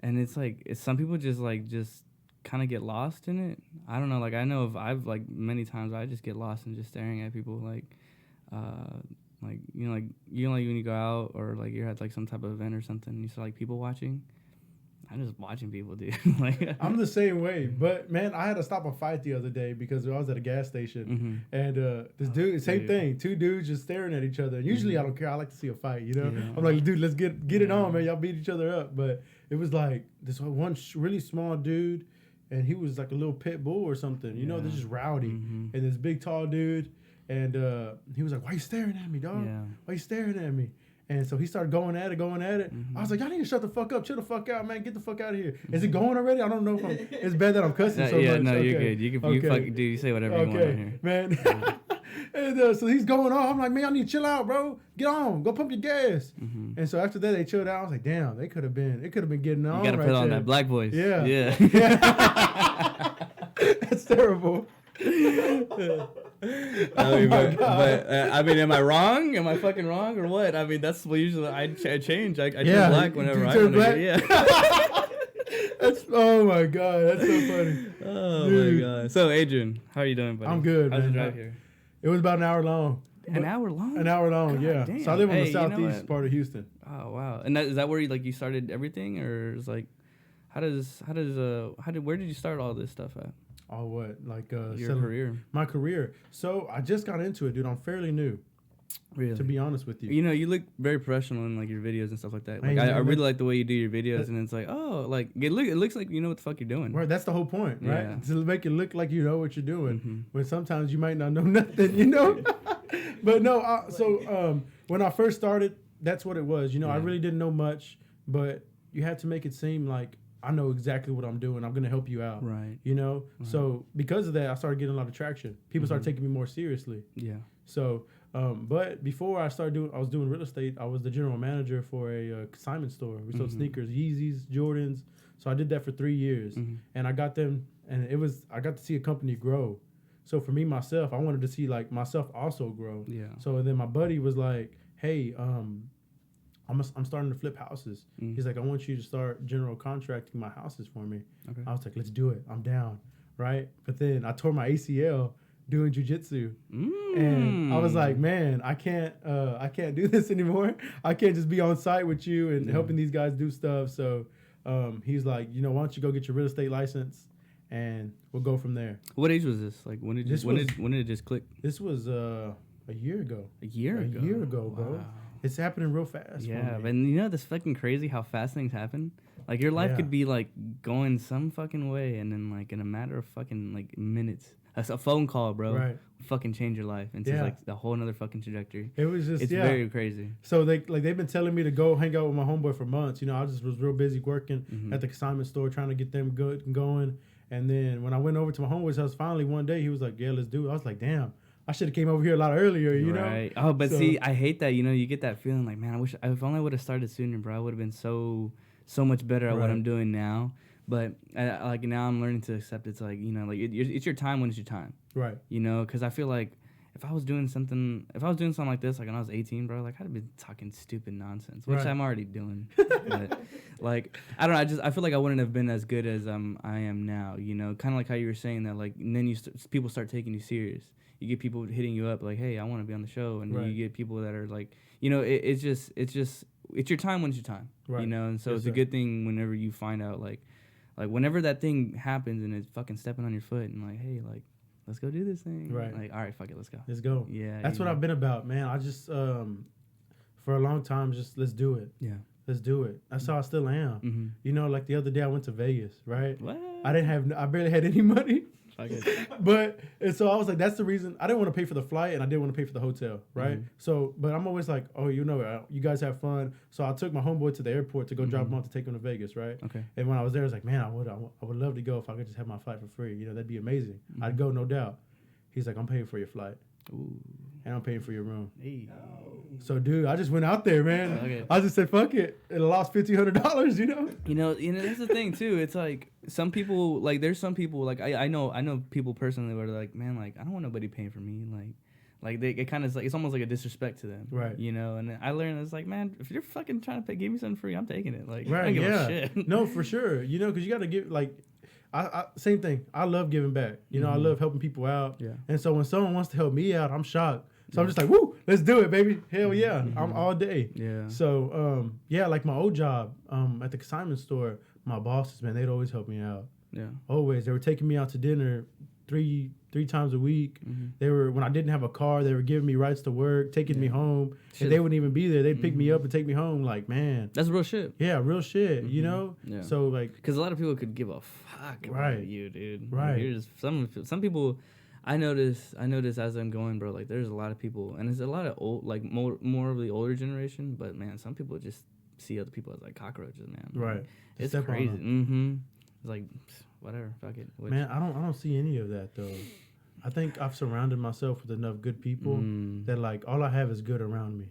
And it's like some people just kind of get lost in it. I don't know. Like I know I've like many times I just get lost in just staring at people like when you go out or like you're at like some type of event or something and you see like people watching. I'm just watching people, dude. Like I'm the same way, but man, I had to stop a fight the other day because I was at a gas station and this dude, same thing, two dudes just staring at each other. And usually I don't care. I like to see a fight, you know. Yeah. I'm like, dude, let's get it on, man. Y'all beat each other up. But it was like this one really small dude, and he was like a little pit bull or something. You know, they're just rowdy, and this big tall dude, and he was like, "Why you staring at me, dog? Yeah. Why you staring at me?" And so he started going at it. I was like, y'all need to shut the fuck up. Chill the fuck out, man. Get the fuck out of here. Is it going already? I don't know if it's bad that I'm cussing so much. Yeah, no, you're good. You fucking do. You say whatever you want on here. Man. And so he's going off. I'm like, man, y'all need to chill out, bro. Get on. Go pump your gas. And so after that, they chilled out. I was like, damn, it could have been getting on. You got to put on that black voice. Yeah. Yeah. That's terrible. I mean, am I wrong? Am I fucking wrong or what? I mean, that's what usually I change. I turn black whenever I want to. Yeah. Oh my god, that's so funny. Oh my god. So Adrian, how are you doing, buddy? I'm good. How's the drive here? It was about an hour long. An hour long? An hour long, god, yeah. Damn. So I live on the southeast part of Houston. Oh wow. And is that where you started everything, or is like, where did you start all this stuff at? Oh, what? Like your career? My career. So I just got into it, dude. I'm fairly new. Really? To be honest with you. You know, you look very professional in like your videos and stuff like that. Like I really like the way you do your videos, and it's like, oh, like it looks like you know what the fuck you're doing. Right, that's the whole point, right? Yeah. To make it look like you know what you're doing. When sometimes you might not know nothing, you know. But no, when I first started, that's what it was. You know, I really didn't know much, but you had to make it seem like I know exactly what I'm doing. I'm going to help you out. Right. You know? Right. So because of that, I started getting a lot of traction. People started taking me more seriously. Yeah. So, but before I was doing real estate, I was the general manager for a consignment store. We sold sneakers, Yeezys, Jordans. So I did that for 3 years. And I got them, and I got to see a company grow. So for me, myself, I wanted to see like myself also grow. Yeah. So then my buddy was like, hey, I'm starting to flip houses. He's like, I want you to start general contracting my houses for me. Okay. I was like, let's do it. I'm down, right? But then I tore my ACL doing jiu-jitsu. And I was like, man, I can't do this anymore. I can't just be on site with you and helping these guys do stuff. So he's like, you know, why don't you go get your real estate license and we'll go from there. What age was this? Like when did it just click? This was a year ago. A year ago, bro. Wow. It's happening real fast. Yeah, but you know that's fucking crazy how fast things happen. Like your life could be like going some fucking way, and then like in a matter of fucking like minutes, a phone call, bro, fucking change your life into like a whole another fucking trajectory. It was just it's very crazy. So they've been telling me to go hang out with my homeboy for months. You know, I just was real busy working at the consignment store trying to get them good and going. And then when I went over to my homeboy's house, finally one day he was like, "Yeah, let's do it." I was like, "Damn." I should have came over here a lot earlier, you know? Right. Oh, but see, I hate that. You know, you get that feeling like, man, if only I would have started sooner, bro. I would have been so much better at what I'm doing now. But like now I'm learning to accept it's like, you know, like it's your time when it's your time. Right. You know, because I feel like if I was doing something like this, like when I was 18, bro, like I'd have been talking stupid nonsense, which I'm already doing. But like, I don't know. I feel like I wouldn't have been as good as I am now. You know, kind of like how you were saying that, like, and then people start taking you serious. You get people hitting you up like, hey, I want to be on the show. And you get people that are like, you know, it's your time when it's your time. Right. You know, and so it's a good thing whenever you find out, like whenever that thing happens and it's fucking stepping on your foot and like, hey, like, let's go do this thing. Right. Like, all right, fuck it, let's go. Let's go. Yeah. That's what I've been about, man. I just, for a long time, just let's do it. Yeah. Let's do it. That's how I still am. You know, like the other day I went to Vegas, right? What? I barely had any money. But and so I was like, that's the reason I didn't want to pay for the flight and I didn't want to pay for the hotel, right? Mm-hmm. So, but I'm always like, oh, you know, you guys have fun. So I took my homeboy to the airport to go drop him off to take him to Vegas, right? Okay. And when I was there, I was like, man, I would love to go if I could just have my flight for free. You know, that'd be amazing. I'd go, no doubt. He's like, I'm paying for your flight. Ooh. And I'm paying for your room. Hey. So, dude, I just went out there, man. Okay. I just said, fuck it. And I lost $1,500, you know? You know, that's the thing, too. It's like, some people, like, there's some people, like, I know people personally where they're like, man, like, I don't want nobody paying for me. Like it kind of, like, it's almost like a disrespect to them. Right. You know? And I learned, it's like, man, if you're fucking trying to give me something free, I'm taking it. Like, right, I don't give a shit. No, for sure. You know, because you got to give, like, I same thing. I love giving back. You know, I love helping people out. Yeah. And so when someone wants to help me out, I'm shocked. So I'm just like, woo, let's do it, baby. Hell yeah. I'm all day. Yeah. So, like my old job at the consignment store, my bosses, man, they'd always help me out. Yeah. Always. They were taking me out to dinner three times a week. They were, when I didn't have a car, they were giving me rides to work, taking me home. Shit. And they wouldn't even be there. They'd pick me up and take me home. Like, man. That's real shit. Yeah, real shit, you know? Yeah. So, like. Because a lot of people could give a fuck about you, dude. Right. Like, you're just, some people. I notice as I'm going, bro, like, there's a lot of people, and there's a lot of old, like, more of the older generation, but, man, some people just see other people as, like, cockroaches, man. Right. Like, it's crazy. It's like, whatever, fuck it. Man, I don't see any of that, though. I think I've surrounded myself with enough good people that, like, all I have is good around me.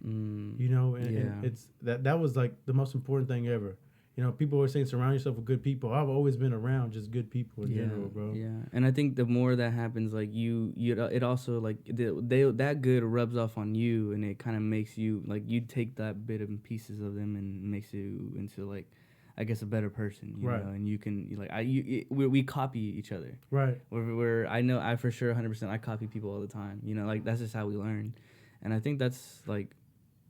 You know, and it's, that was, like, the most important thing ever. You know, people always saying surround yourself with good people. I've always been around just good people in general, bro. Yeah, and I think the more that happens, like it also, like, that good rubs off on you, and it kind of makes you, like, you take that bit of pieces of them and makes you into, like, I guess, a better person, you know, and you can, like, we copy each other, right? I for sure 100% I copy people all the time, you know, like, that's just how we learn, and I think that's, like,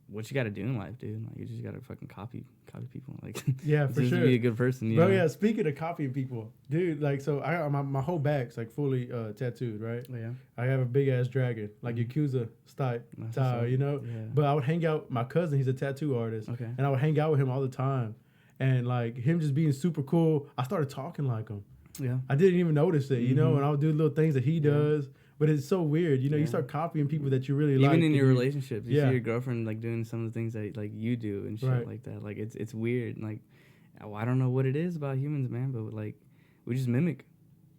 what you got to do in life, dude. Like, you just got to fucking copy people. Like, yeah, for sure. Be a good person, bro. Yeah, speaking of copying people, dude. Like, so I my whole back's like fully tattooed, right? Yeah. I have a big ass dragon, like Yakuza style, you know. Yeah. But I would hang out. My cousin, he's a tattoo artist, and I would hang out with him all the time, and like him just being super cool. I started talking like him. Yeah. I didn't even notice it, you know, and I would do little things that he does. But it's so weird, you know. You start copying people that you really like. Even in your relationships, you see your girlfriend, like, doing some of the things that, like, you do and shit like that. Like, it's weird. Like, I don't know what it is about humans, man. But, like, we just mimic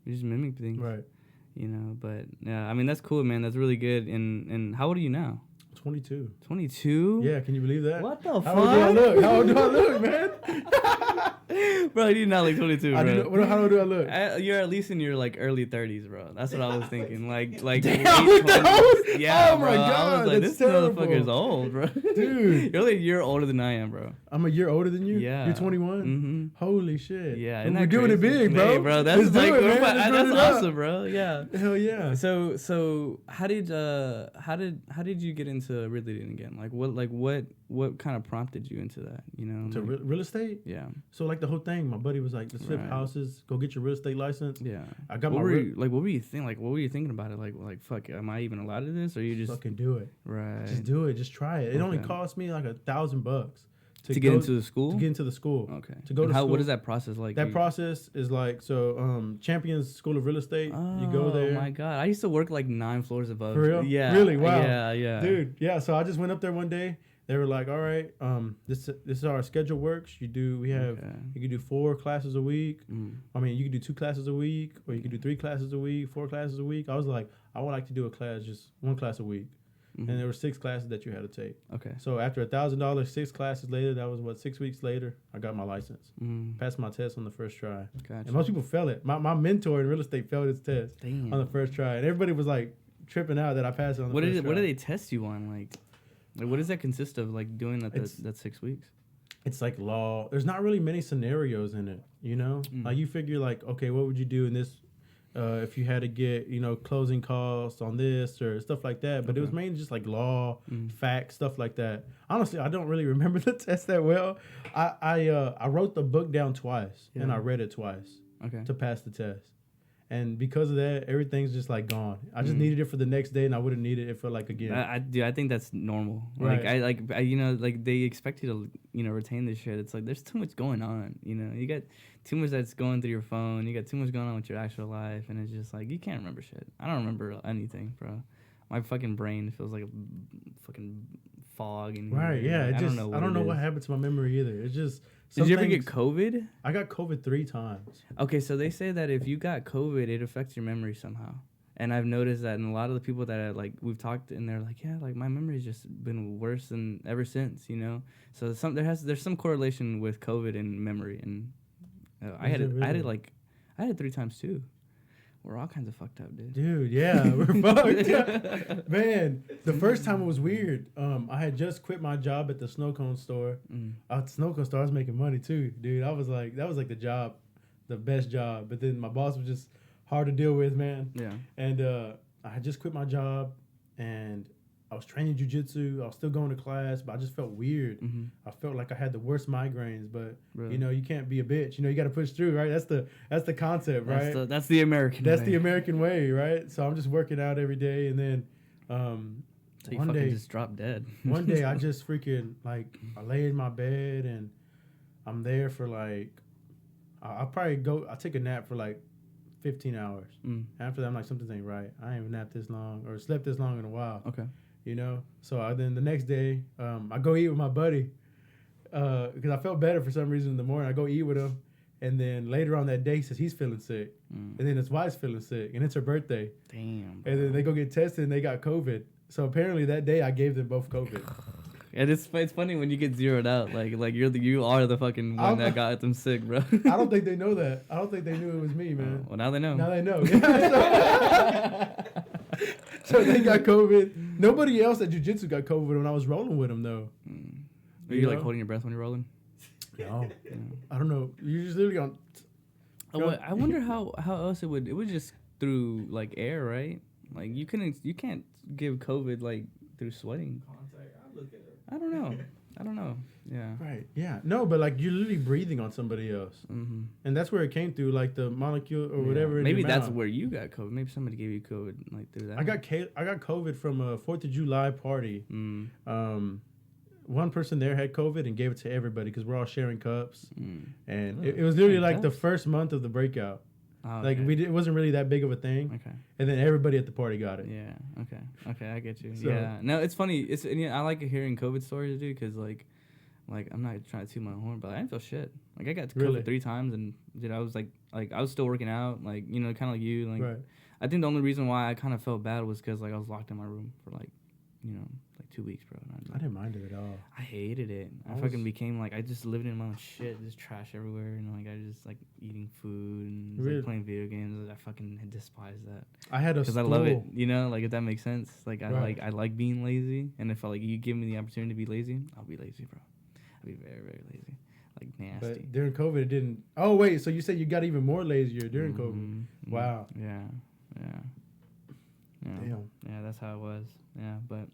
things, right? You know. But yeah, I mean, that's cool, man. That's really good. And how old are you now? 22. 22? Yeah, can you believe that? What the fuck? How old do I look, man? Bro, you not like 22, bro. How old do I look? You're at least in your, like, early 30s, bro. That's what I was thinking. Like Damn, yeah, oh my god, I was like, this motherfucker's old, bro. Dude, you're like a year older than I am, bro. I'm a year older than you. Yeah, you're 21. Mm-hmm. Holy shit. Yeah, we're doing it big, bro. Hey, bro, that's Let's like, do it, that's awesome, bro. Yeah. Hell yeah. So how did you get into real estate again? Like, what kind of prompted you into that? You know, to real estate? Yeah. So, like, the whole thing, my buddy was like, let's flip houses, go get your real estate license. Yeah. I got what were you thinking? Like, what were you thinking about it? Like, fuck, am I even allowed to do this? Or you just fucking do it? Right. Just do it. Just try it. It only cost me like $1,000 to get into the school. To get into the school. Okay. To go to school. What is that process like? That process is like, so Champions School of Real Estate. You go there. Oh my god, I used to work like 9 floors above. For real? Yeah. Really? Wow. Yeah. Dude, yeah. So I just went up there one day. They were like, all right, this is how our schedule works. You can do 4 classes a week. I mean, you can do 2 classes a week, or you can do 3 classes a week, 4 classes a week. I was like, I would like to do just 1 class a week. And there were 6 classes that you had to take. Okay. So after $1,000, 6 classes later, that was 6 weeks later, I got my license. Passed my test on the first try. Gotcha. And most people fail it. My mentor in real estate failed his test on the first try. And everybody was like tripping out that I passed it on the first try. What do they test you on? Like, what does that consist of, like, doing that 6 weeks? It's like law. There's not really many scenarios in it, you know? Like, you figure, like, okay, what would you do in this, if you had to get, you know, closing costs on this or stuff like that. But it was mainly just, like, law, facts, stuff like that. Honestly, I don't really remember the test that well. I wrote the book down twice, and I read it twice to pass the test. And because of that, everything's just like gone. I just needed it for the next day, and I wouldn't need it for like again. I think that's normal. Right. Like you know, like they expect you to, you know, retain this shit. It's like there's too much going on. You know, you got too much that's going through your phone. You got too much going on with your actual life, and it's just like you can't remember shit. I don't remember anything, bro. My fucking brain feels like a fucking fog. In right. here. Yeah. Like, I don't know what happened to my memory either. It's just. Did you ever get COVID? I got COVID 3 times. Okay, so they say that if you got COVID, it affects your memory somehow. And I've noticed that in a lot of the people that we've talked, and they're like, yeah, like my memory's just been worse than ever since, you know. So there's some correlation with COVID and memory, and I had it 3 times too. We're all kinds of fucked up, dude. Dude, yeah, we're fucked. Man, the first time it was weird. I had just quit my job at the snow cone store. At the snow cone store, I was making money too, dude. I was like, that was like the best job. But then my boss was just hard to deal with, man. Yeah. And I had just quit my job, and I was training jiu-jitsu. I was still going to class, but I just felt weird. I felt like I had the worst migraines, but really? You know, you can't be a bitch. You know, you got to push through, right? That's the concept, right? That's the American way. That's the American way, right? So I'm just working out every day, and then so one day just drop dead. One day I just freaking I lay in my bed, and I'm there for like I'll take a nap for like 15 hours. After that, I'm like, something ain't right. I ain't napped this long or slept this long in a while. Okay. You know, so then the next day, I go eat with my buddy because I felt better for some reason in the morning. I go eat with him, and then later on that day, he says he's feeling sick, and then his wife's feeling sick, and it's her birthday. Damn. Bro. And then they go get tested, and they got COVID. So apparently that day, I gave them both COVID. And it's funny when you get zeroed out, like you are the fucking one that got them sick, bro. I don't think they know that. I don't think they knew it was me, man. Well, now they know. Now they know. So they got COVID. Nobody else at jiu-jitsu got COVID when I was rolling with them, though. Are you like holding your breath when you're rolling? No. I don't know. You're just literally on. I wonder how else it would just through like air, right? Like you can't give COVID like through sweating. I don't know. Yeah. Right. Yeah. No, but like you're literally breathing on somebody else, and that's where it came through, like the molecule or whatever. In Maybe your that's mouth. where you got COVID. Maybe somebody gave you COVID like through that. I got COVID from a 4th of July party. One person there had COVID and gave it to everybody because we're all sharing cups, and it was literally like the first month of the breakout. Oh, okay. Like it wasn't really that big of a thing. Okay. And then everybody at the party got it. Yeah. Okay. I get you. So, yeah. No, it's funny. I like hearing COVID stories, dude, because like I'm not trying to toot my horn, but I didn't feel shit. Like I got COVID 3 times, and dude, I was like I was still working out, like you know, kind of like you. Like right. I think the only reason why I kind of felt bad was because like I was locked in my room for like 2 weeks, bro. I didn't mind it at all. I hated it. I fucking became like I just lived in my own shit, just trash everywhere, and like I just like eating food and like, playing video games. I fucking despised that. I had a because I love it, you know, like if that makes sense. Like I like being lazy, and if you give me the opportunity to be lazy, I'll be lazy, bro. I'll be very very lazy, like nasty. But during COVID, it didn't. Oh wait, so you said you got even more lazier during COVID? Wow. Yeah. Damn. Yeah, that's how it was. Yeah, but.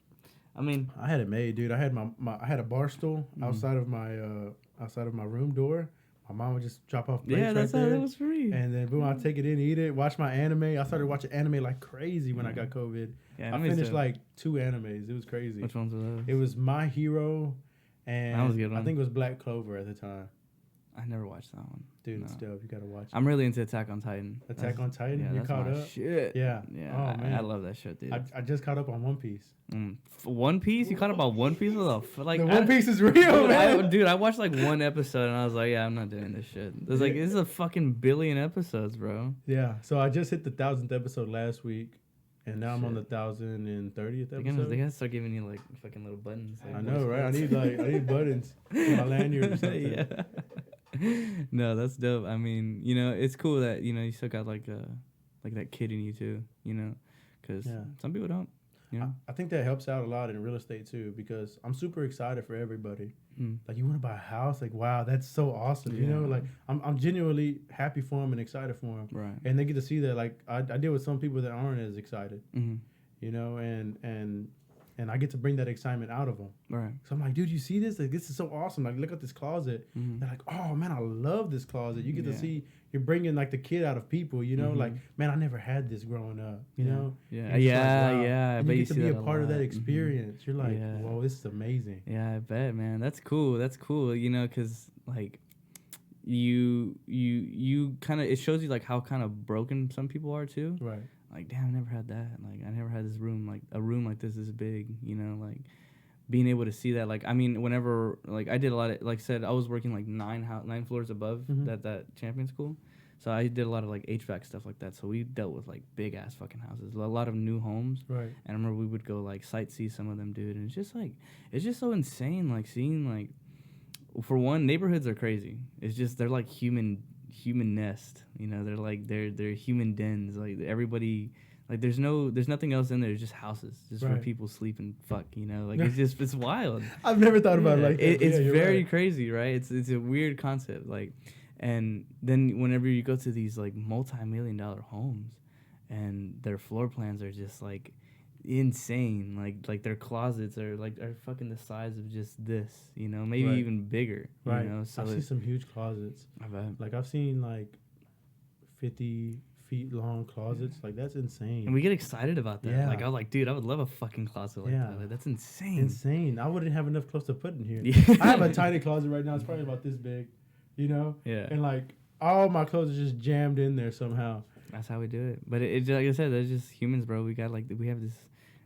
I mean, I had it made, dude. I had I had a bar stool outside of my room door. My mom would just drop off plates that's right how there. that was free. And then boom, I'd take it in, eat it, watch my anime. I started watching anime like crazy when I got COVID. Yeah, I finished like 2 animes. It was crazy. Which ones were those? It was My Hero, and that was a good one. I think it was Black Clover at the time. I never watched that one. Dude, it's dope. You gotta watch it. I'm really into Attack on Titan. Attack on Titan? Yeah, you caught up? Shit. Yeah. Yeah. Oh, man. I love that shit, dude. I just caught up on One Piece. One Piece? You caught up on One Piece? Like, the One Piece is real, man. Dude, I watched like one episode and I was like, yeah, I'm not doing this shit. There's like, this is a fucking billion episodes, bro. Yeah. So I just hit the 1,000th episode last week. And now I'm on the 1,030th episode. They gotta start giving you like fucking little buttons. Like, I know, right? I need buttons for my lanyard or something. Yeah. No, that's dope. I mean, you know, it's cool that you still got like that kid in you too. You know, because some people don't. You know? I think that helps out a lot in real estate too, because I'm super excited for everybody. Like, you want to buy a house? Like, wow, that's so awesome. Yeah. You know, like I'm genuinely happy for them and excited for them. Right. And they get to see that. Like I deal with some people that aren't as excited. You know, and and I get to bring that excitement out of them. Right. So I'm like, dude, you see this? Like, this is so awesome. Like, look at this closet. They're like, oh man, I love this closet. You get to see you're bringing like the kid out of people. You know, like, man, I never had this growing up. You know. Yeah. And Yeah. like, wow. Yeah. And I you bet get to be a part of that experience. You're like, Yeah. whoa, this is amazing. Yeah, I bet, man. That's cool. That's cool. You know, because like you kind of, it shows you like how kind of broken some people are too. Right. Like, damn, I never had that. Like, I never had this room, like a room like this big. You know, like being able to see that. Like, I mean, whenever like I did a lot of, like I said, I was working like 9 floors above that champion school. So I did a lot of like HVAC stuff like that. So we dealt with like big ass fucking houses, a lot of new homes. Right. And I remember we would go like sightsee some of them, dude. And it's just like, it's just so insane. Like seeing like, for one, neighborhoods are crazy. It's just, they're like human nest. You know, they're like, they're human dens. Like everybody, like there's nothing else in there. It's just houses, just where people sleep and fuck. You know, like it's wild. I've never thought about it like that. It's very crazy, right? It's a weird concept. Like, and then whenever you go to these like multi-million-dollar homes, and their floor plans are just like insane, like their closets are fucking the size of just this, you know, maybe even bigger. Right. You know? So I've seen some huge closets. I bet. Like I've seen like 50 feet long closets. Like that's insane. And we get excited about that. Yeah. Like I was like, dude, I would love a fucking closet like that. Like, that's insane. Insane. I wouldn't have enough clothes to put in here. Yeah. I have a tiny closet right now. It's probably about this big, you know? Yeah. And like all my clothes are just jammed in there somehow. That's how we do it. But it like I said, that's just humans, bro. We got like, we have this,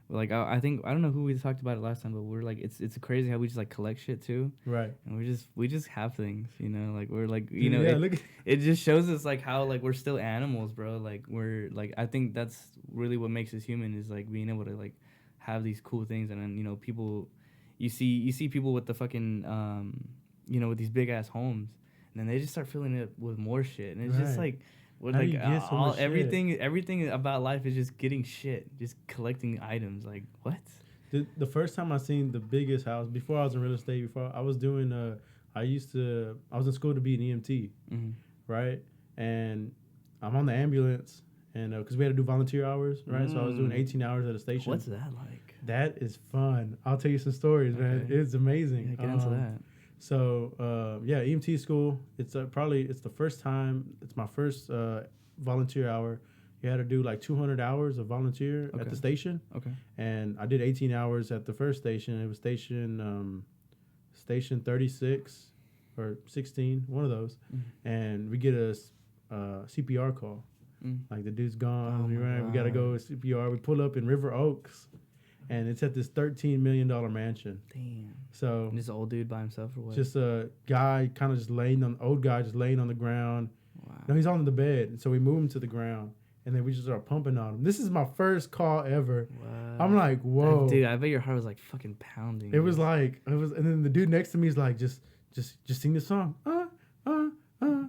like I think, I don't know who we talked about it last time, but we're like, it's crazy how we just like collect shit too. Right. And we just have things, you know, like we're like, Dude, you know, look it just shows us like how like we're still animals, bro. Like we're like, I think that's really what makes us human, is like being able to like have these cool things. And then, you know, people, you see people with the fucking, you know, with these big ass homes, and then they just start filling it with more shit. And it's just like, what, like everything about life is just getting shit, just collecting items. Like what? The first time I seen the biggest house, before I was in real estate, before I was doing, I was in school to be an EMT, right? And I'm on the ambulance, and because we had to do volunteer hours, right? So I was doing 18 hours at a station. What's that like? That is fun. I'll tell you some stories, man. It's amazing. Yeah, get into that. So EMT school. It's it's the first time. It's my first volunteer hour. You had to do like 200 hours of volunteer at the station. Okay. And I did 18 hours at the first station. It was station 36 or 16, one of those. And we get a CPR call. Like the dude's gone. We gotta go CPR. We pull up in River Oaks. And it's at this $13 million mansion. Damn. So and this old dude by himself or what? Just a guy kind of just laying on the ground. Wow. No, he's on the bed. And so we move him to the ground, and then we just start pumping on him. This is my first call ever. Wow. I'm like, whoa. Dude, I bet your heart was like fucking pounding. And then the dude next to me is like, just sing the song.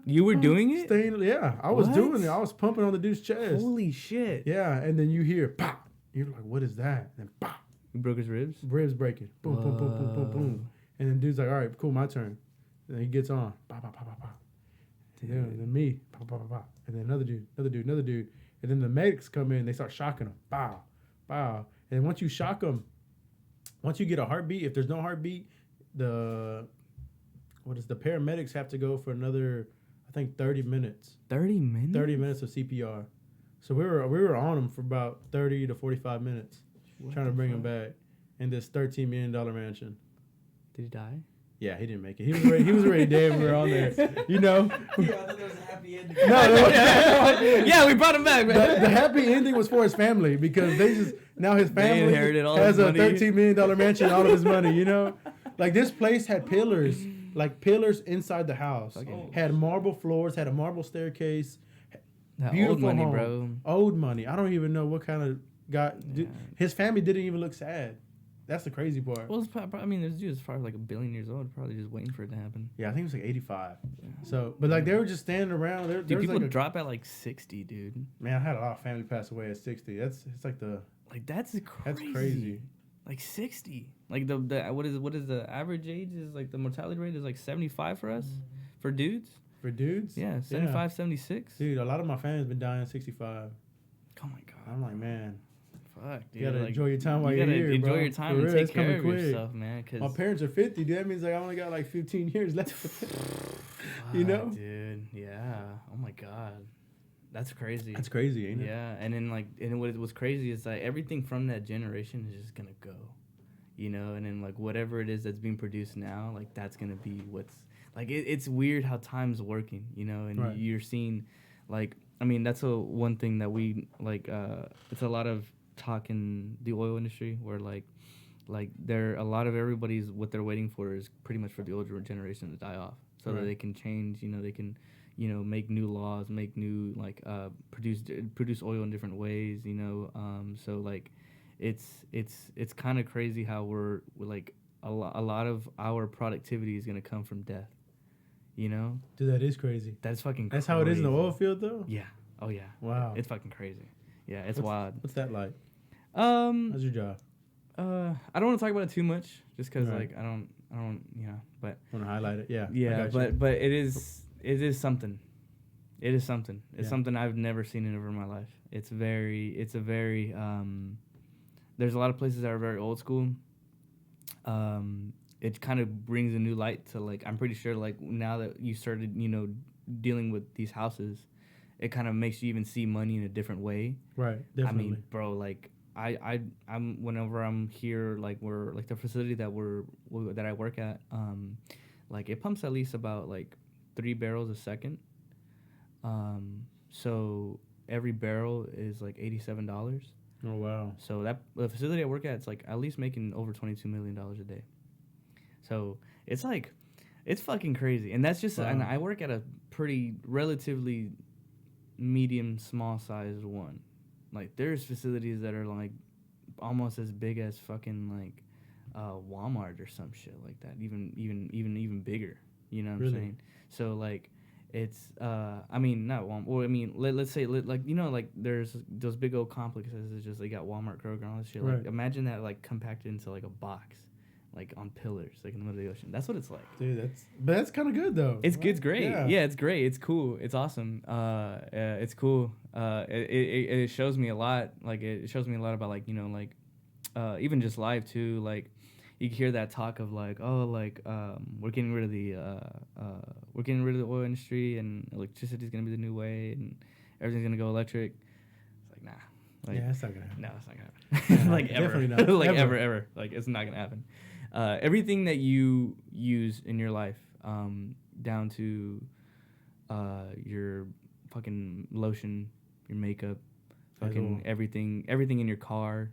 You were doing it? I was doing it. I was pumping on the dude's chest. Holy shit. Yeah, and then you hear pop. You're like, what is that? And then pop. You broke his ribs? Ribs breaking. Boom, boom, boom, boom, boom, boom. And then dude's like, all right, cool, my turn. And then he gets on. Pop, pop, pop, pop, pop. And then me. Pop, pop, pop, pop. And then another dude. And then the medics come in. They start shocking them. Bow, bow. And then once you shock them, once you get a heartbeat, if there's no heartbeat, the paramedics have to go for another, I think, 30 minutes. 30 minutes? 30 minutes of CPR. So we were on him for about 30 to 45 minutes, trying to bring him back in this $13 million mansion. Did he die? Yeah, he didn't make it. He was already dead when we were on there. You know? Yeah, I thought there was a happy ending. Yeah, we brought him back, man. The happy ending was for his family, because now his family has a $13 million mansion, all of his money, you know? Like this place had pillars inside the house. Had marble floors, had a marble staircase. That beautiful old money, home. bro. Old money. I don't even know what kind of guy. His family didn't even look sad. That's the crazy part. Well, I mean, this dude is probably like 1 billion years old, probably just waiting for it to happen. Yeah, I think it was like 85. Yeah. So, but like they were just standing around. Dude, people like drop at like 60, dude. Man, I had a lot of family pass away at 60. It's like that's crazy. That's crazy. Like 60. Like the what is the average age is like the mortality rate is like 75 for us, for dudes. For dudes? Yeah, 75, 76. Dude, a lot of my family's been dying at 65. Oh my god. I'm like, man. fuck, dude. You gotta like, enjoy your time while you're here, enjoy bro. your time For and real, take it's care coming of quick. yourself, man. Cause My parents are 50, dude. That means like I only got like 15 years left. You know, dude. Yeah. Oh my god, that's crazy. that's crazy, ain't it? Yeah, and then like, and what's crazy is like everything from that generation is just gonna go, you know, and then like whatever it is that's being produced now, like that's gonna be what's like. It's weird how time's working, you know, and Right. you're seeing, like, I mean, that's one thing that we like. It's a lot of talk in the oil industry where like there a lot of everybody's what they're waiting for is pretty much for the older generation to die off so Right. that they can change, you know, they can, you know, make new laws, make new like produce oil in different ways, you know. So like it's kind of crazy how we're like a lot of our productivity is going to come from death, you know. Dude, that is crazy. That's fucking That's crazy. how it is in the oil field, though. Yeah. Oh yeah. Wow. It's fucking crazy. Yeah, it's wild. What's that like? How's your job? I don't want to talk about it too much, just because Right. like I don't, you know, but Want to highlight it? Yeah. yeah, but it is something. It is something. It's Yeah. something I've never seen in my life. It's a very there's a lot of places that are very old school. It kind of brings a new light to like, I'm pretty sure like now that you started, you know, dealing with these houses, it kind of makes you even see money in a different way. Right. Definitely. I mean, bro, like I'm whenever I'm here, like we're like the facility that that I work at, like it pumps at least about like 3 barrels a second. So every barrel is like $87. Oh wow. So that the facility I work at, it's like at least making over $22 million a day. So it's like, it's fucking crazy, and that's just Wow. and I work at a pretty relatively medium small sized one. Like there's facilities that are like almost as big as fucking like Walmart or some shit like that. Even bigger. You know what Really? I'm saying? So like it's I mean not Walmart. Well, I mean let's say like, you know, like there's those big old complexes. It's just they got Walmart, Kroger, and all this shit. Right. Like imagine that like compacted into like a box, like on pillars, like in the middle of the ocean. That's what it's like. Dude, that's kind of good though. It's great. Yeah. Yeah, it's great. It's cool. It's awesome. It's cool. It shows me a lot. Like it shows me a lot about like, you know, like even just live too. Like you can hear that talk of like, oh, like we're getting rid of the oil industry and electricity is gonna be the new way and everything's gonna go electric. It's like nah. Like, yeah, that's not gonna happen. no, it's not gonna happen. Yeah, like ever. definitely not. Like Ever. ever. Like it's not gonna happen. Everything that you use in your life, down to your fucking lotion, your makeup, fucking Oil. everything in your car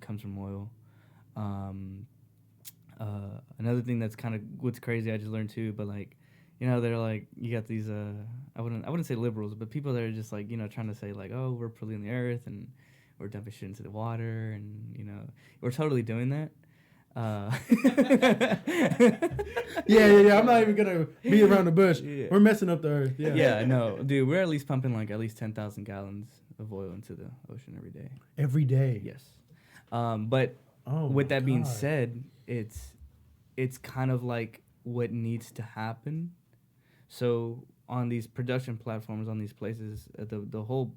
comes from oil. Another thing that's kind of what's crazy, I just learned too, but like, you know, they're like, you got these I wouldn't say liberals, but people that are just like, you know, trying to say like, oh, we're polluting the earth and we're dumping shit into the water, and you know, we're totally doing that. Yeah. I'm not even gonna be around the bush. Yeah. We're messing up the earth. Yeah. Yeah, no, dude, we're at least pumping like at least 10,000 gallons of oil into the ocean every day. Every day. Yes. But with that being said, it's kind of like what needs to happen. So on these production platforms, on these places, the whole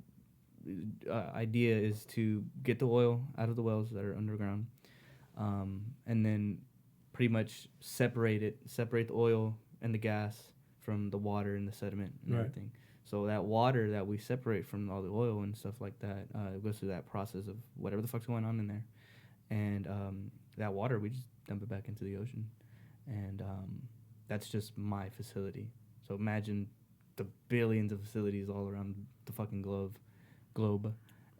idea is to get the oil out of the wells that are underground, and then pretty much separate the oil and the gas from the water and the sediment and Right. everything. So that water that we separate from all the oil and stuff like that, it goes through that process of whatever the fuck's going on in there. And that water, we just dump it back into the ocean. And that's just my facility. So imagine the billions of facilities all around the fucking globe,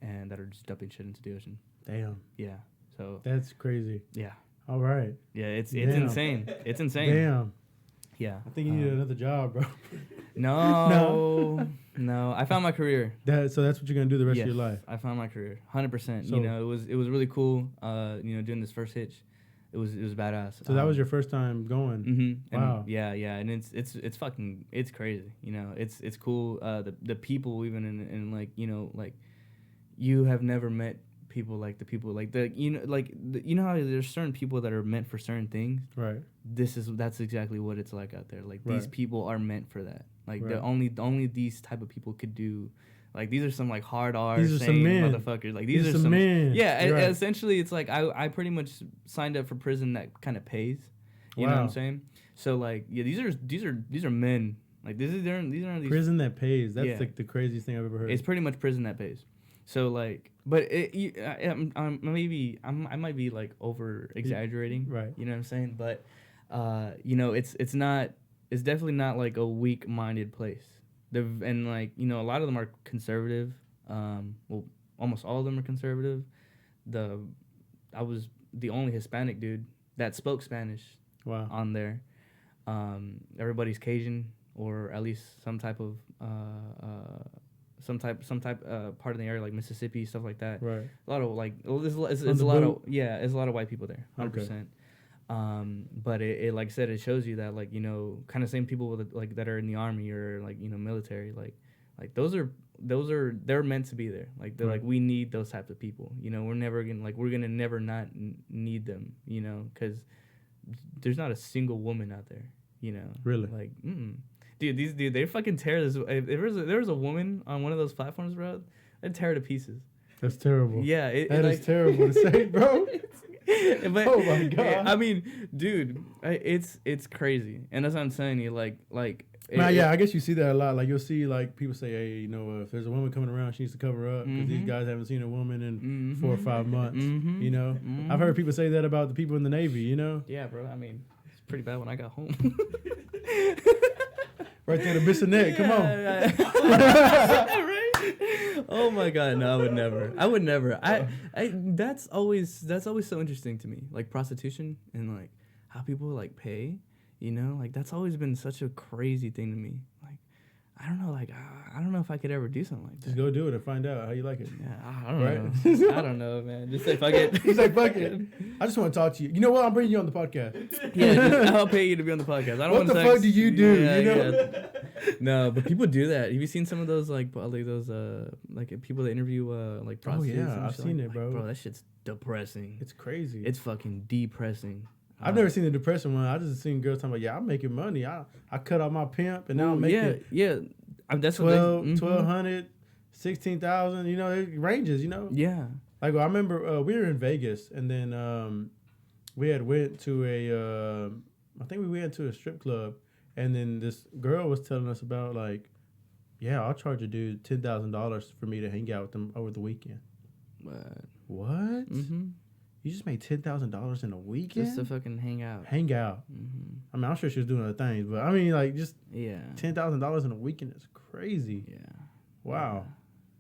and that are just dumping shit into the ocean. Damn. Yeah. So That's crazy. yeah. All right. Yeah, it's Damn. insane. It's insane. Damn. Yeah. I think you need another job, bro. No. No. I found my career. So that's what you're gonna do the rest of your life. I found my career. 100%. So- You know, it was really cool. You know, doing this first hitch. It was badass. So that was your first time going. Mm-hmm. Wow. Yeah, and it's fucking, it's crazy. You know, it's cool. The people even in like, you know, like you have never met people like the people like the, you know, like you know how there's certain people that are meant for certain things. Right. That's exactly what it's like out there. Like these Right. people are meant for that. Like Right. only these type of people could do Like these are some like hard R These are some saying men. motherfuckers. Like these are some men. Yeah, You're right. essentially it's like I pretty much signed up for prison that kind of pays. You know what I'm saying? So like yeah, these are men. Like these aren't these prison that pays. That's Yeah. like the craziest thing I've ever heard. It's pretty much prison that pays. So like, but I might be like over exaggerating, Right. You know what I'm saying? But you know, it's definitely not like a weak minded place. And like, you know, a lot of them are conservative. Well, almost all of them are conservative. I was the only Hispanic dude that spoke Spanish. Wow. On there. Everybody's Cajun or at least some type of part of the area like Mississippi, stuff like that. Right. A lot of like it's a lot of it's a lot of white people there, 100%. But it like I said, it shows you that like, you know, kind of same people with like that are in the army or like, you know, military, like those are they're meant to be there. Like they're like, we need those types of people. You know, we're gonna never not need them. You know, because there's not a single woman out there. You know, really, like, dude, they fucking tear this. If there was a woman on one of those platforms, bro, they'd tear her to pieces. That's terrible. Yeah, that is terrible to say, bro. But, oh my god! I mean, dude, it's crazy, and that's what I'm saying. You like. Yeah, I guess you see that a lot. Like you'll see like people say, hey, you know, if there's a woman coming around, she needs to cover up because these guys haven't seen a woman in 4 or 5 months. You know, I've heard people say that about the people in the Navy. You know. Yeah, bro. I mean, it's pretty bad when I got home. Right there, the bissonette. Come on. Right? Oh my god, no, I would never. That's always so interesting to me. Like prostitution and like how people like pay, you know? Like that's always been such a crazy thing to me. Like I don't know, like I don't know if I could ever do something like that. Just go do it and find out how you like it. Yeah, I don't know. I don't know, man. Just say fuck it. Just say fuck it. I just want to talk to you. You know what? I'm bringing you on the podcast. Yeah, I'll pay you to be on the podcast. I don't what want the fuck do you do? Yeah, you know? yeah. No, but people do that. Have you seen some of those like those like people that interview like prostitutes? Oh yeah, I've seen it, bro. Bro, that shit's depressing. It's crazy. It's fucking depressing. I've never seen the depressing one. I just seen girls talking about, yeah, I'm making money. I cut out my pimp and now I'm making that's 1,200, 16,000. You know, it ranges. You know. Yeah. Like I remember we were in Vegas and then we had went to I think we went to a strip club and then this girl was telling us about like, yeah, I'll charge a dude $10,000 for me to hang out with them over the weekend. What? Mm-hmm. You just made $10,000 in a weekend? Just to fucking hang out. Mm-hmm. I mean, I'm sure she was doing other things, but I mean, like, just $10,000 in a weekend is crazy. Yeah. Wow.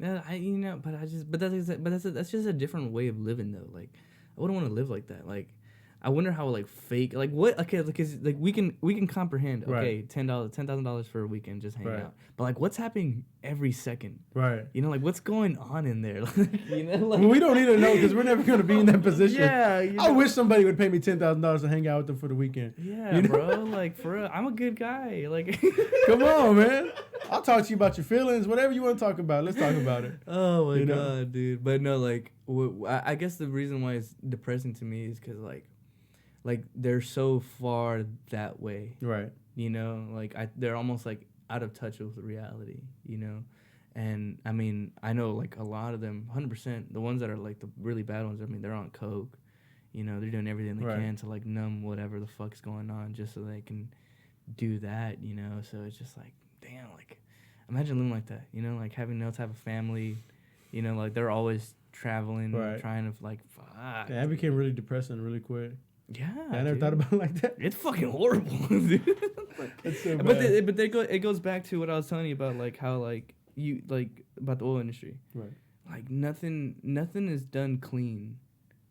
Yeah, that's just a different way of living though. Like, I wouldn't want to live like that. Like, I wonder how like fake, like what? Okay, because like we can comprehend. Okay, $10,000 for a weekend, just hang out. But like, what's happening every second? Right. You know, like what's going on in there? You know, like, well, we don't need to know because we're never going to be in that position. Yeah. I wish somebody would pay me $10,000 to hang out with them for the weekend. Yeah, you know? Bro. Like for real, I'm a good guy. Like, come on, man. I'll talk to you about your feelings, whatever you want to talk about. Let's talk about it. Oh my god, dude. But no, like, I guess the reason why it's depressing to me is because like they're so far that way, right? You know, like they're almost like out of touch with reality, you know. And I mean, I know like a lot of them, 100%, the ones that are like the really bad ones. I mean, they're on coke, you know. They're doing everything they can to like numb whatever the fuck's going on, just so they can do that, you know. So it's just like, damn, like imagine living like that, you know, like having no type of family, you know, like they're always traveling, trying to like fuck. Yeah, that became really depressing really quick. Yeah, I never thought about it like that. It's fucking horrible, dude. It's so bad. It goes back to what I was telling you about, like how like you like about the oil industry, right? Like nothing is done clean.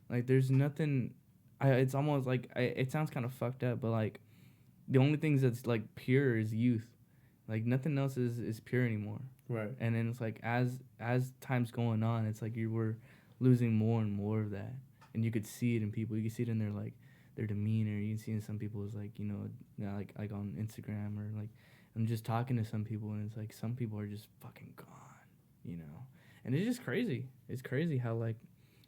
Like there's nothing. It's almost like it sounds kind of fucked up, but like the only things that's like pure is youth. Like nothing else is pure anymore. Right. And then it's like as time's going on, it's like you were losing more and more of that, and you could see it in people. You could see it in their demeanor. You can see in some people's like, you know, like on Instagram or like I'm just talking to some people and it's like some people are just fucking gone, you know. And it's just crazy. It's crazy how like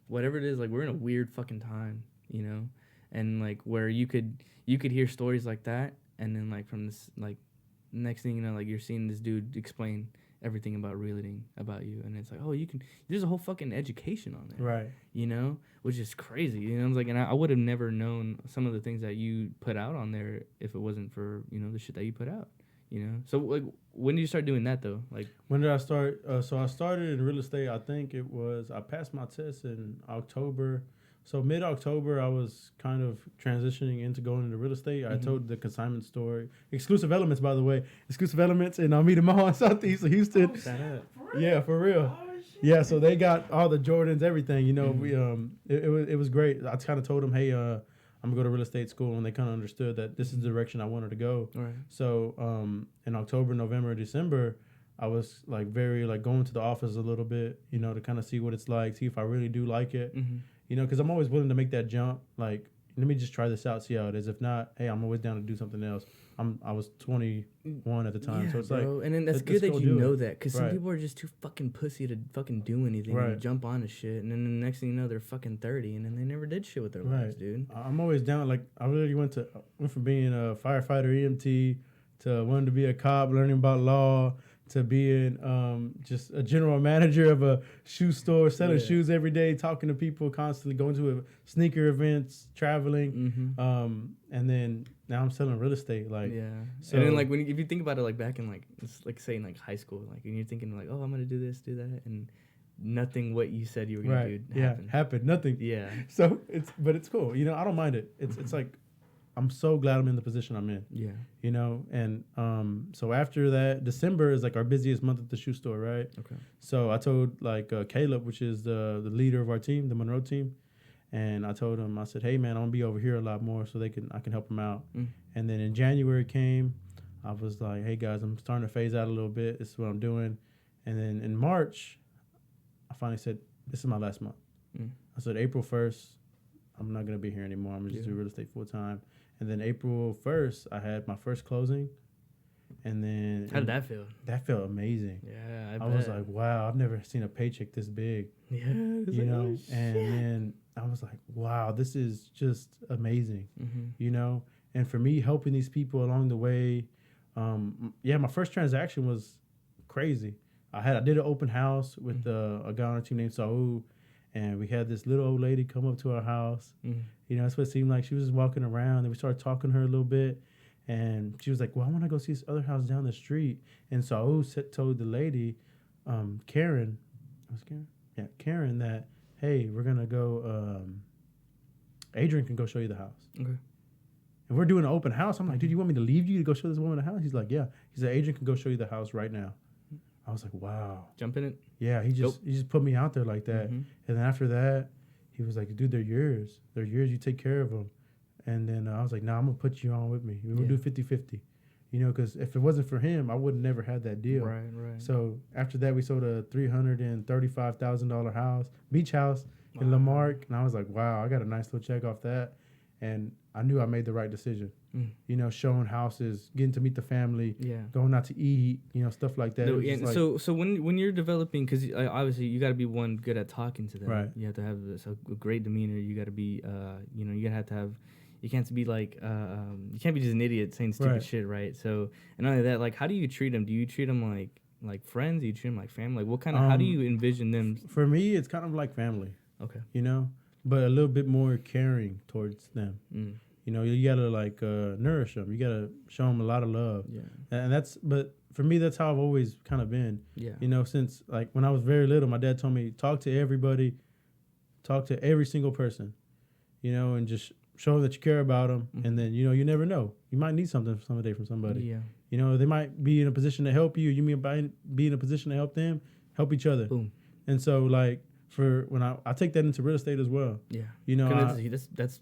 whatever it is, like we're in a weird fucking time, you know. And like where you could hear stories like that and then like from this like next thing you know, like you're seeing this dude explain everything about realting about you, and it's like, oh, there's a whole fucking education on there, Right. you know, which is crazy, you know. It's like, and I would have never known some of the things that you put out on there if it wasn't for, you know, the shit that you put out, you know. So like, when did you start doing that though? Like, when did I start? So I started in real estate. I think I passed my test in October. So mid-October, I was kind of transitioning into going into real estate. I told the consignment story. Exclusive Elements, by the way. Exclusive Elements in Almeida Mall in Southeast of Houston. Yeah, for real. Yeah, so they got all the Jordans, everything. You know, we it was great. I kind of told them, hey, I'm gonna go to real estate school, and they kind of understood that this is the direction I wanted to go. right. So in October, November, December, I was like very like going to the office a little bit, you know, to kind of see what it's like, see if I really do like it. You know, because I'm always willing to make that jump. Like, let me just try this out, see how it is. If not, hey, I'm always down to do something else. I was 21 at the time, so it's bro. like, And then that's good that you know that, because some Right. people are just too fucking pussy to fucking do anything Right. and jump onto shit, and then the next thing you know, they're fucking 30, and then they never did shit with their lives, dude. I'm always down. Like, I really went from being a firefighter, EMT, to wanting to be a cop, learning about law, to being just a general manager of a shoe store, selling shoes every day, talking to people constantly, going to sneaker events, traveling, and then now I'm selling real estate. Like, so, and then like if you think about it, like back in like say in like high school, like and you're thinking like, oh, I'm gonna do this, do that, and nothing what you said you were gonna do happened. Nothing. Yeah. So it's cool. You know, I don't mind it. It's like, I'm so glad I'm in the position I'm in. Yeah. You know, and so after that, December is like our busiest month at the shoe store, right? Okay. So I told like Caleb, which is the leader of our team, the Monroe team, and I told him, I said, hey man, I'm gonna be over here a lot more so I can help them out. And then in January came, I was like, hey guys, I'm starting to phase out a little bit. This is what I'm doing. And then in March, I finally said, this is my last month. I said, April 1st, I'm not gonna be here anymore. I'm gonna just do real estate full time. And then April 1st, I had my first closing. And then... How did that feel? That felt amazing. Yeah, I was like, wow, I've never seen a paycheck this big. Yeah. You know? Oh, and then I was like, wow, this is just amazing. You know? And for me, helping these people along the way, my first transaction was crazy. I did an open house with a guy on our team named Saul. And we had this little old lady come up to our house. You know, that's what it seemed like. She was just walking around, and we started talking to her a little bit. And she was like, well, I want to go see this other house down the street. And so I told the lady, Karen, was Karen? Yeah, Karen, that, hey, we're going to go, Adrian can go show you the house. Okay. And we're doing an open house. I'm like, dude, you want me to leave you to go show this woman the house? He's like, yeah. He said, Adrian can go show you the house right now. I was like, wow. Jump in it? Yeah, he just put me out there like that. And then after that, he was like, dude, they're yours. They're yours. You take care of them. And then I was like, nah, I'm going to put you on with me. We'll do 50-50. You know, because if it wasn't for him, I would have never had that deal. Right. So after that, we sold a $335,000 house, beach house in Lamarck. And I was like, wow, I got a nice little check off that. And I knew I made the right decision. You know, showing houses, getting to meet the family, going out to eat, you know, stuff like that. No, and so when you're developing, because obviously you got to be one good at talking to them. Right. You have to have a great demeanor. You got to be, you know, you have to have. You can't be like, you can't be just an idiot saying stupid shit, right? So, and not only that, like, how do you treat them? Do you treat them like friends? Do you treat them like family? Like, what kind of? How do you envision them? For me, it's kind of like family. Okay. You know, but a little bit more caring towards them. You know, you gotta like nourish them. You gotta show them a lot of love. Yeah. And but for me, that's how I've always kind of been. Yeah. You know, since like when I was very little, my dad told me, talk to everybody, talk to every single person, you know, and just show them that you care about them. And then, you know, you never know. You might need something someday from somebody. Yeah. You know, they might be in a position to help you. You mean be in a position to help them, help each other. Boom. And so like for when I take that into real estate as well. Yeah. You know, that's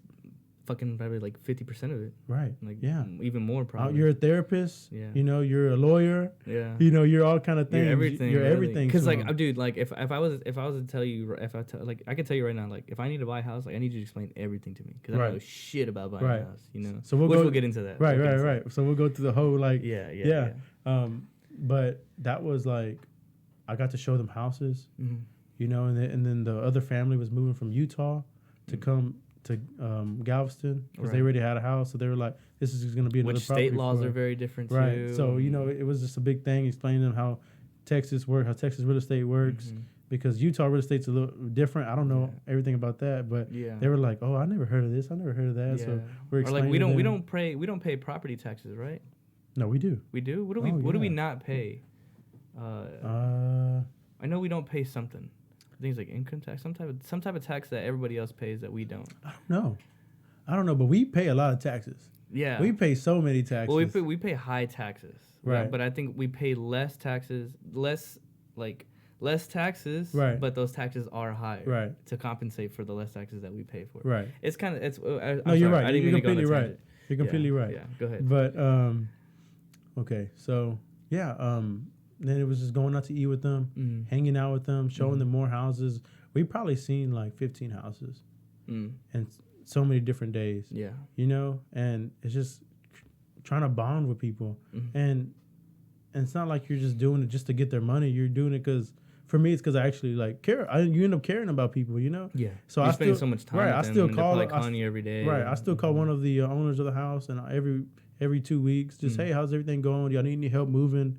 fucking probably like 50% of it. Right. Like even more probably. You're a therapist. Yeah. You know, you're a lawyer. Yeah. You know, you're all kind of things. You're everything. You're everything. Because like, dude, like if I was to tell you, like I could tell you right now, like if I need to buy a house, like I need you to explain everything to me because I don't know shit about buying a house. You know. So we'll get into that. Right. So we'll go through the whole like. Yeah. But that was like, I got to show them houses. You know, and then the other family was moving from Utah to come to Galveston because they already had a house, so they were like, "This is going to be another property." Which state laws are very different right. too. So you know, it was just a big thing explaining them how Texas work, how Texas real estate works. Because Utah real estate's a little different. I don't know everything about that, but they were like, "Oh, I never heard of this. I never heard of that." So we're explaining. Or like we don't pay property taxes, right? No, we do. We do. What do we not pay? I know we don't pay something. Things like income tax, some type of tax that everybody else pays that we don't. I don't know, but we pay a lot of taxes. Yeah, we pay so many taxes. Well, we pay high taxes, right? But I think we pay less taxes, less taxes, right? But those taxes are higher, right? To compensate for the less taxes that we pay for, right? It's kind of no, you're right. You're completely right. You're completely right. Yeah, go ahead. But okay, so then it was just going out to eat with them, hanging out with them, showing them more houses. We probably seen like 15 houses, and so many different days. Yeah, you know, and it's just trying to bond with people, and it's not like you're just doing it just to get their money. You're doing it because, for me, it's because I actually like care. You end up caring about people, you know. Yeah. So you're spending so much time. Right. With I still them, call. Like calling you every day. Right. I still call one of the owners of the house, and every 2 weeks, just hey, how's everything going? Do y'all need any help moving?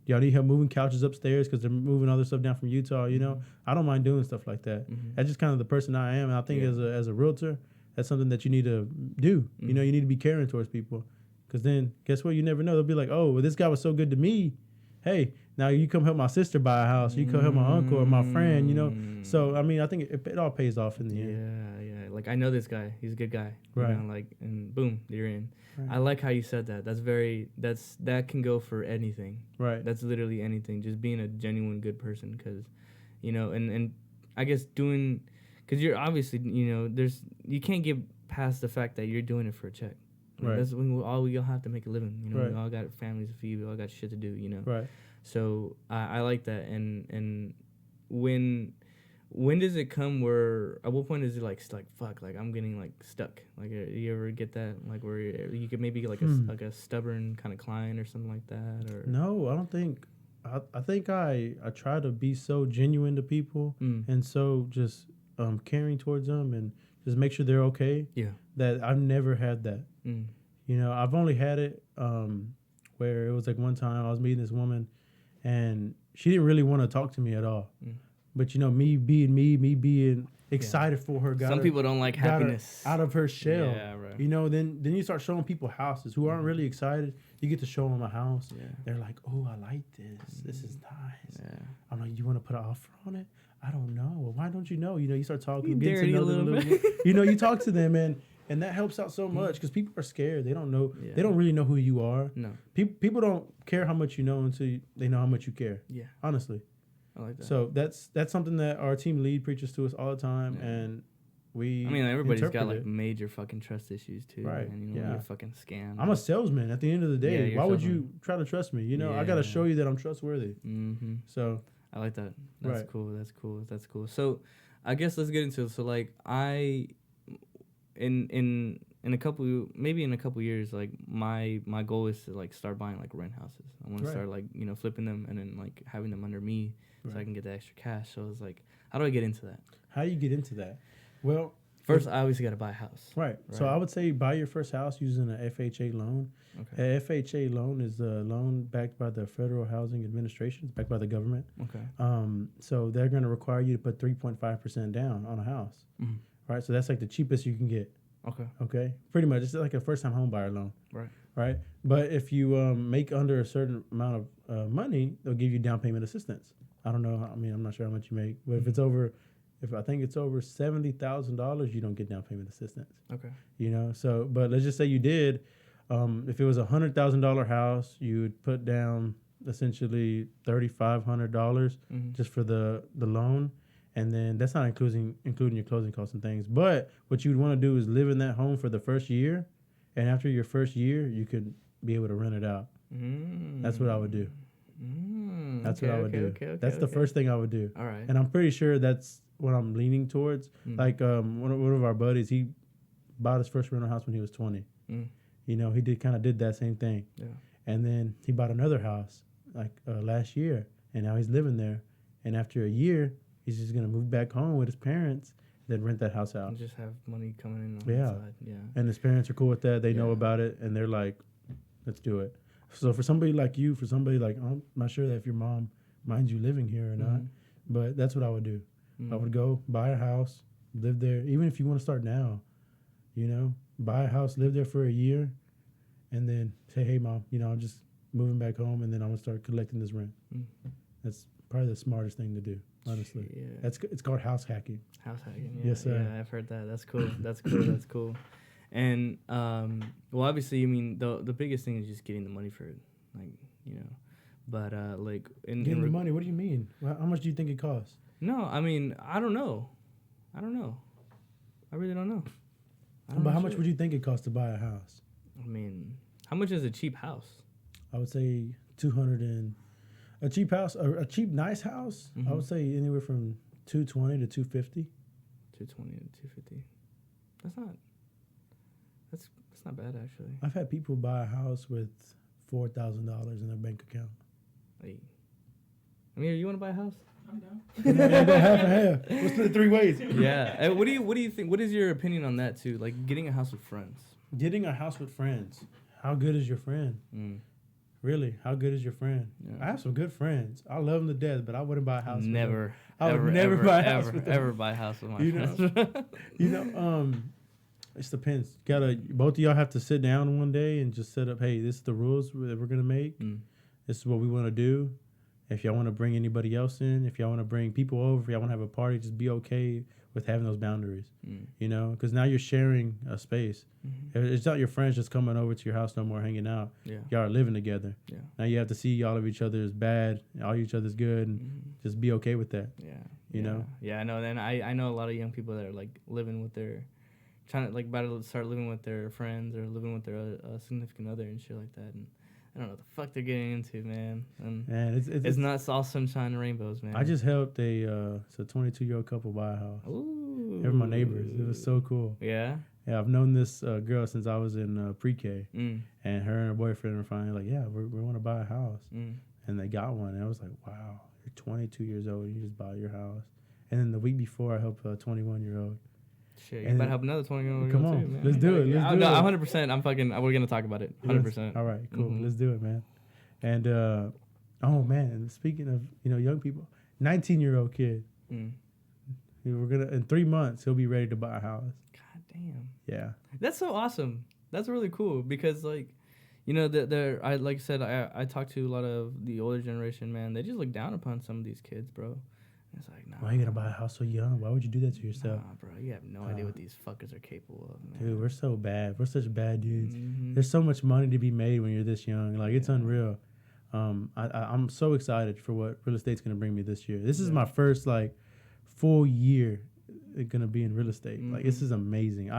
Do y'all need help moving couches upstairs because they're moving other stuff down from Utah? You know, I don't mind doing stuff like that. That's just kind of the person I am. And I think as a realtor, that's something that you need to do. You know, you need to be caring towards people, because then guess what? You never know. They'll be like, oh, well, this guy was so good to me. Hey, now you come help my sister buy a house. You come help my uncle or my friend, you know. So, I mean, I think it all pays off in the end. Yeah. Like, I know this guy. He's a good guy. Right. You know, like, and boom, you're in. Right. I like how you said that. That can go for anything. Right. That's literally anything. Just being a genuine good person, because, you know, and I guess because you're obviously, you know, you can't get past the fact that you're doing it for a check. Right. That's when we all have to make a living. You know, we all got families to feed. We all got shit to do. You know. Right. So I like that. And when does it come where? At what point is it like fuck? Like I'm getting like stuck. Like you ever get that? Like where you could maybe get like a stubborn kind of client or something like that? Or no, I don't think. I think I try to be so genuine to people and so just caring towards them and just make sure they're okay. Yeah. That I've never had that. You know, I've only had it where it was like one time I was meeting this woman and she didn't really want to talk to me at all. But, you know, me being excited for her. Some people don't like happiness. Out of her shell. Yeah, right. You know, then you start showing people houses who aren't really excited. You get to show them a house. Yeah. They're like, oh, I like this. This is nice. Yeah. I'm like, you want to put an offer on it? I don't know. Well, why don't you know? You know, you start talking. You dirty a little bit. You know, you talk to them and that helps out so much because people are scared. They don't know. Yeah. They don't really know who you are. No. People don't care how much you know until they know how much you care. Yeah. Honestly. I like that. So that's something that our team lead preaches to us all the time, and we. I mean, everybody's got like major fucking trust issues too, right? And, you know, you're fucking scam. I'm a salesman. At the end of the day, why would you try to trust me? You know, I gotta show you that I'm trustworthy. So I like that. That's cool. That's cool. So I guess let's get into it. So like in a couple years, like my goal is to like start buying like rent houses. I want to start like, you know, flipping them and then like having them under me so I can get the extra cash. So it's like, how do I get into that? How do you get into that? Well, first I obviously got to buy a house. Right. So I would say buy your first house using an FHA loan. Okay. A FHA loan is a loan backed by the Federal Housing Administration. It's backed by the government. Okay. So they're going to require you to put 3.5% down on a house. Right. So that's like the cheapest you can get. Okay. Pretty much, it's like a first-time home buyer loan. Right. But if you make under a certain amount of money, they'll give you down payment assistance. I don't know. I mean, I'm not sure how much you make, but if I think it's over $70,000, you don't get down payment assistance. Okay. You know. So, but let's just say you did. If it was $100,000 house, you would put down essentially $3,500 just for the loan. And then that's not including your closing costs and things. But what you would want to do is live in that home for the first year. And after your first year, you could be able to rent it out. That's what I would do. That's what I would do. That's the first thing I would do. All right. And I'm pretty sure that's what I'm leaning towards. Like one of our buddies, he bought his first rental house when he was 20. You know, he did that same thing. Yeah. And then he bought another house like last year. And now he's living there. And after a year, he's just going to move back home with his parents, then rent that house out. And just have money coming in on the side. Yeah. And his parents are cool with that. They know about it, and they're like, let's do it. So for somebody like you, I'm not sure that if your mom mind you living here or not. But that's what I would do. I would go buy a house, live there. Even if you want to start now, you know, buy a house, live there for a year, and then say, hey, Mom, you know, I'm just moving back home, and then I'm going to start collecting this rent. That's probably the smartest thing to do, honestly. Yeah. It's called house hacking. House hacking. Yeah. Yes, sir. Yeah, I've heard that. That's cool. That's cool. That's cool. And well, obviously, I mean, the biggest thing is just getting the money for it, like, you know. But like Getting the money. What do you mean? How much do you think it costs? No, I mean, I don't know. I really don't know. But how much would you think it costs to buy a house? I mean, how much is a cheap house? I would say 200 and a cheap house, a cheap nice house. I would say anywhere from 220 to 250. 220 to 250. That's not bad actually. I've had people buy a house with $4,000 in their bank account. Like, Amir, you want to buy a house? I'm down. Yeah, go half and half. We'll split it 3 ways. Yeah. What do you think? What is your opinion on that too? Like getting a house with friends. Getting a house with friends. How good is your friend? Really, how good is your friend? Yeah. I have some good friends. I love them to death, but I wouldn't buy a house with them. I would never buy a house with them. Ever buy a house with my friends. It depends. Both of y'all have to sit down one day and just set up, hey, this is the rules that we're going to make. This is what we want to do. If y'all want to bring anybody else in, if y'all want to bring people over, if y'all want to have a party, just be okay with having those boundaries, you know, because now you're sharing a space. It's not your friends just coming over to your house no more, hanging out. Yeah. Y'all are living together. Yeah. Now you have to see all of each other as bad, all each other's good, and just be okay with that. Yeah. You know? Yeah, I know. And I know a lot of young people that are like living with their, trying to like about to start living with their friends or living with their significant other and shit like that. And I don't know what the fuck they're getting into, man. And it's not all sunshine and rainbows, man. I just helped a 22-year-old couple buy a house. Ooh. They were my neighbors. It was so cool. Yeah? Yeah, I've known this girl since I was in pre-K. And her and her boyfriend were finally like, yeah, we want to buy a house. And they got one. And I was like, wow, you're 22 years old and you just bought your house. And then the week before, I helped a 21-year-old. Shit, you better help another 20-year-old. Come on, too, man. Let's do it. Let's do it. 100%. We're gonna talk about it. 100%. All right, cool. Let's do it, man. And oh man, speaking of young people, 19-year-old kid. We're gonna in 3 months he'll be ready to buy a house. God damn. Yeah. That's so awesome. That's really cool because like, you know, I like I said, I talked to a lot of the older generation, man. They just look down upon some of these kids, bro. It's like, nah. Why are you gonna buy a house so young? Why would you do that to yourself? Nah, bro, you have no idea what these fuckers are capable of, man. Dude, we're so bad. We're such bad dudes. There's so much money to be made when you're this young. Like, it's unreal. I'm so excited for what real estate's gonna bring me this year. This is my first like full year gonna be in real estate. Like, this is amazing.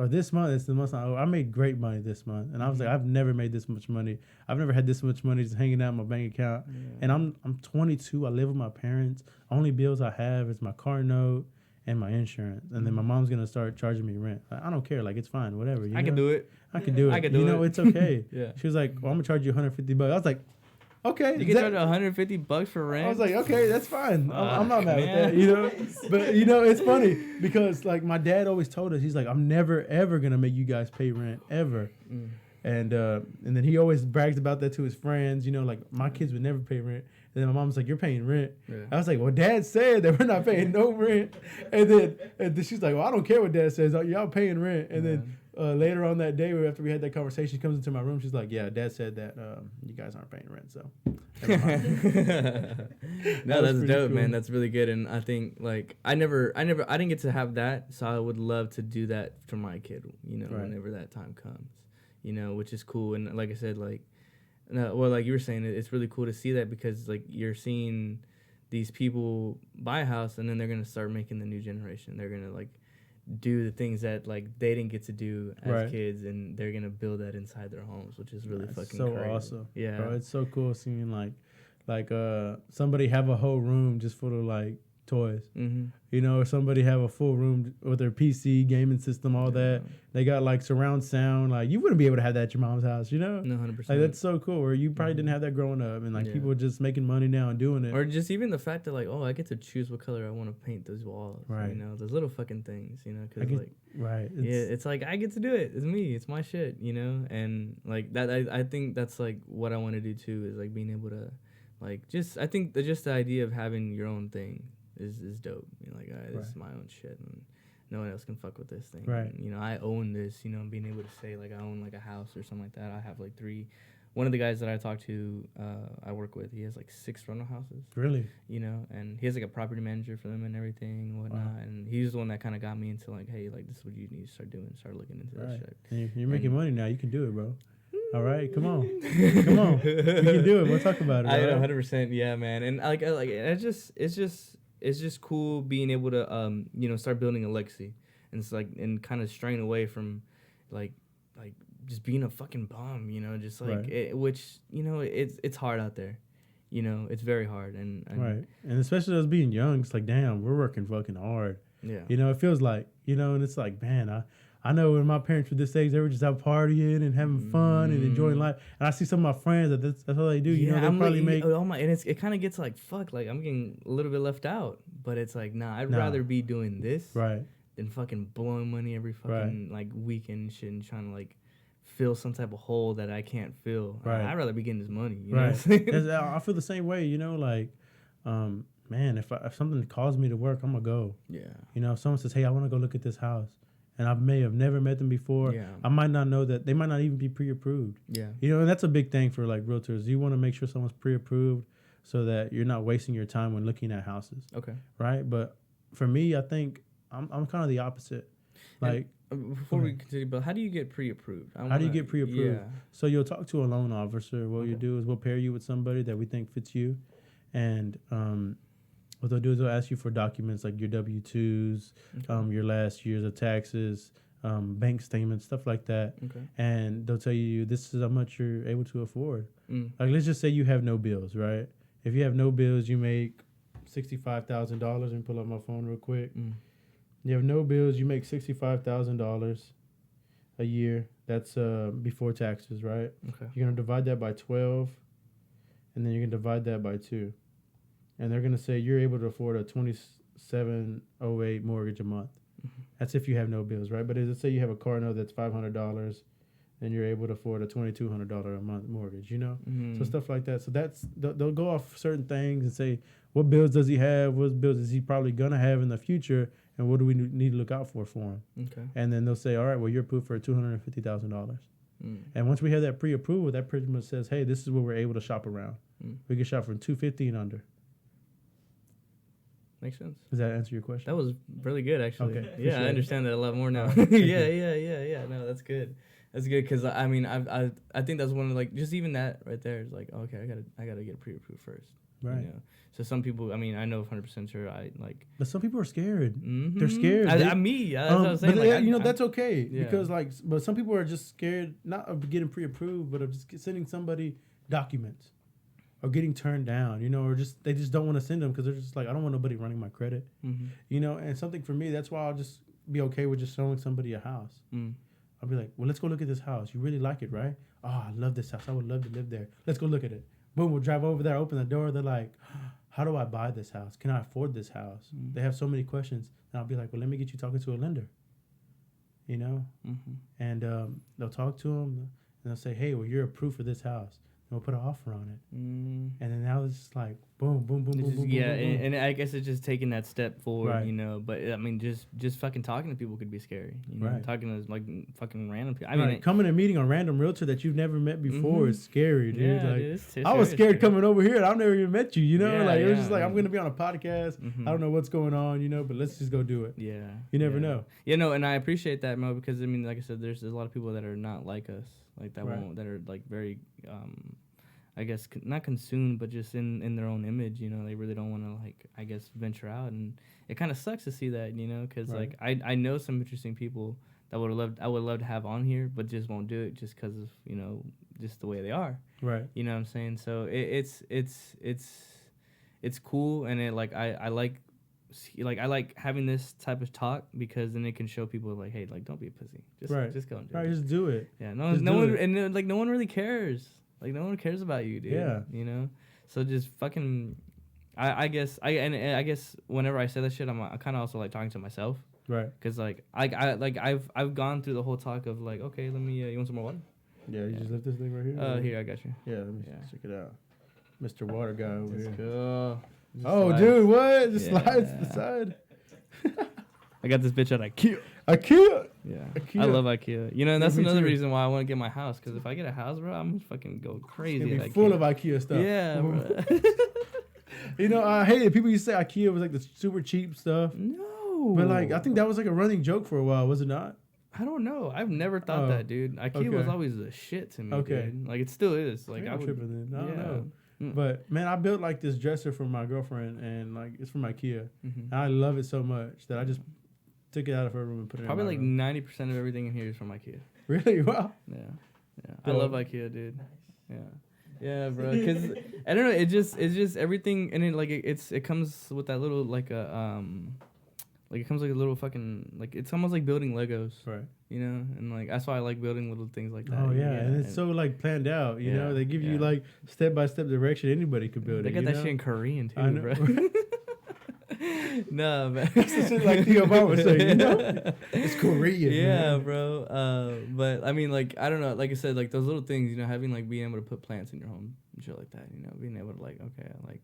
This month, it's the month I made great money this month, and I was like, I've never made this much money. I've never had this much money just hanging out in my bank account. And I'm 22. I live with my parents. Only bills I have is my car note and my insurance, and then my mom's gonna start charging me rent. I don't care. Like, it's fine. Whatever. I can do it. I can do it. It's okay. Yeah. She was like, well, I'm gonna charge you $150. I was like, okay. You can charge $150 for rent. I was like, okay, that's fine. I'm not mad at that, But it's funny because like my dad always told us, he's like, I'm never ever gonna make you guys pay rent ever. And then he always brags about that to his friends. Like my kids would never pay rent. And then my mom's like, you're paying rent. Yeah. I was like, well, Dad said that we're not paying no rent. And then she's like, well, I don't care what Dad says. Y'all paying rent. And then later on that day, after we had that conversation, she comes into my room. She's like, yeah, Dad said that you guys aren't paying rent. So, no, that's dope, cool. Man. That's really good. And I think like I didn't get to have that. So I would love to do that for my kid, whenever that time comes, which is cool. And like I said, like, well, like you were saying, it's really cool to see that because like you're seeing these people buy a house and then they're going to start making the new generation. They're going to like do the things that like they didn't get to do as kids, and they're going to build that inside their homes, which is really fucking so crazy. Awesome. Yeah. Bro, it's so cool seeing like somebody have a whole room just full of like toys. Mm-hmm. You know, or somebody have a full room with their PC, gaming system, all that. They got like surround sound. Like you wouldn't be able to have that at your mom's house, you know? No, 100%. Like that's so cool. Or you probably didn't have that growing up, and like people are just making money now and doing it. Or just even the fact that like, oh, I get to choose what color I want to paint those walls. Right. You know, those little fucking things. You know, because like, right. It's like I get to do it. It's me. It's my shit. You know, and like that. I think that's like what I want to do too. Is like being able to, like, I think just the idea of having your own thing is dope. You know, like, all right, this is my own shit, and no one else can fuck with this thing. Right. And, you know, I own this. You know, being able to say like I own like a house or something like that. I have like 3. One of the guys that I talked to, I work with, he has like 6 rental houses. Really? You know, and he has like a property manager for them and everything and whatnot. Wow. And he's the one that kind of got me into like, hey, like this is what you need to start doing. Start looking into this shit. And you're making money now. You can do it, bro. All right, come on, come on. We can do it. We'll talk about it. I 100%, yeah, man. And it's just cool being able to you know, start building a legacy, and it's like and kind of straying away from like just being a fucking bum, you know, just like which, you know, it's hard out there, you know, it's very hard, and right, and especially us being young, it's like, damn, we're working fucking hard. Yeah, you know, it feels like, you know, and it's like, man, I know when my parents were this age, they were just out partying and having fun and enjoying life. And I see some of my friends that's all they do. You know, they probably make. Oh my, and it kind of gets like, fuck, like I'm getting a little bit left out. But it's like, nah, I'd rather be doing this than fucking blowing money every fucking like weekend and shit and trying to like fill some type of hole that I can't fill. Right. I'd rather be getting this money. You know what I'm saying? I feel the same way. You know, like, man, if something calls me to work, I'm gonna go. Yeah. You know, if someone says, hey, I want to go look at this house, and I may have never met them before. Yeah. I might not know that they might not even be pre-approved. Yeah. You know, and that's a big thing for like realtors. You want to make sure someone's pre-approved so that you're not wasting your time when looking at houses. Okay. Right. But for me, I think I'm kind of the opposite. Like, before we continue, but how do you get pre-approved? How do you get pre-approved? Yeah. So you'll talk to a loan officer. What you do is we'll pair you with somebody that we think fits you, and what they'll do is they'll ask you for documents like your W-2s, your last years of taxes, bank statements, stuff like that. Okay. And they'll tell you this is how much you're able to afford. Like, let's just say you have no bills, right? If you have no bills, you make $65,000. Let me pull up my phone real quick. You have no bills, you make $65,000 a year. That's before taxes, right? Okay. You're going to divide that by 12, and then you're going to divide that by 2. And they're going to say you're able to afford a $2,708 mortgage a month. That's if you have no bills, right? But let's say you have a car note that's $500, and you're able to afford a $2,200 a month mortgage, you know? So stuff like that. So they'll go off certain things and say, what bills does he have? What bills is he probably going to have in the future? And what do we need to look out for him? Okay. And then they'll say, all right, well, you're approved for $250,000. And once we have that pre-approval, that pretty much says, hey, this is what we're able to shop around. We can shop from $250 and under. Makes sense. Does that answer your question? That was really good, actually. Okay. Yeah, I understand that a lot more now. Right. Yeah. No, that's good. That's good, because I mean, I think that's one of, like, just even that right there is like, okay, I gotta get pre-approved first. Right. You know? So some people, I mean, I know 100% sure But some people are scared. They're scared. That's what I'm saying. But like, you know, that's okay because but some people are just scared not of getting pre-approved, but of just sending somebody documents. Or getting turned down, you know, or they just don't want to send them because they're just like, I don't want nobody running my credit, you know. And something for me, that's why I'll just be okay with just showing somebody a house. I'll be like, well, let's go look at this house. You really like it, right? Oh, I love this house. I would love to live there. Let's go look at it. Boom, we'll drive over there, open the door. They're like, how do I buy this house? Can I afford this house? They have so many questions. And I'll be like, well, let me get you talking to a lender, you know. And they'll talk to them, and they'll say, hey, well, you're approved for this house. We'll put an offer on it, and then now it's just like boom, boom, boom, boom, boom. Yeah, boom, boom. And I guess it's just taking that step forward, you know. But I mean, just fucking talking to people could be scary, you know. Talking to like fucking random people. I mean, coming and meeting a random realtor that you've never met before is scary, dude. Yeah, like, dude, I was scared coming over here, and I've never even met you. You know, it was just like I'm gonna be on a podcast. I don't know what's going on, you know, but let's just go do it. Yeah, you never know. Yeah, no, and I appreciate that, Mo, because I mean, like I said, there's a lot of people that are not like us, like that that are like very I guess not consumed, but just in their own image, you know. They really don't want to, like, I guess, venture out, and it kind of sucks to see that, you know, because like I know some interesting people that I would love to have on here, but just won't do it just because of, you know, just the way they are, right? You know what I'm saying? So it's cool, and it like I like like I like having this type of talk because then it can show people like, hey, like don't be a pussy. Just go and do it. Just do it. Yeah, no one and like no one really cares. Like no one cares about you, dude. Yeah. You know? So just fucking I guess whenever I say that shit, I'm kind of also like talking to myself. Right. Cuz like I've gone through the whole talk of like, okay, let me you want some more water? Yeah, you just lift this thing right here. Here, I got you. Yeah, let me check it out. Mr. Water Guy over here. Cool. Oh, dude, what? Just slides to the side. I got this bitch at IKEA. IKEA. Yeah, IKEA. I love IKEA. You know, and that's Me another too. reason why I want to get my house. Because if I get a house, bro, I'm gonna fucking go crazy. It's At gonna be IKEA. full of IKEA stuff. Yeah, bro. You know, I hate it. People used to say IKEA was like the super cheap stuff. No, But like, I think that was like a running joke for a while, was it not? I don't know. I've never thought that, dude. IKEA was always the shit to me. Okay. Dude. Like it still is. Like I'm tripping then. I don't know. Mm. But man, I built like this dresser for my girlfriend, and like it's from IKEA. Mm-hmm. And I love it so much that I just took it out of her room and put it Probably in like my room. 90% of everything in here is from IKEA. Really? Wow. Yeah. I Bro. love IKEA, dude. Yeah, bro. Because I don't know. It's just everything, and it comes with that little like it comes like a little fucking like it's almost like building Legos, Right. you know, and like that's why I like building little things like that. Oh yeah, and it's so like planned out. You know, they give you like step by step direction. Anybody could build They it. got that know? shit in Korean too, I know. bro. No, man. That's the shit like Theo Obama would say, you know? It's Korean. Yeah, man. bro. But I mean, like, I don't know. Like I said, like those little things, you know, having like being able to put plants in your home and shit like that. You know, being able to like, okay, like,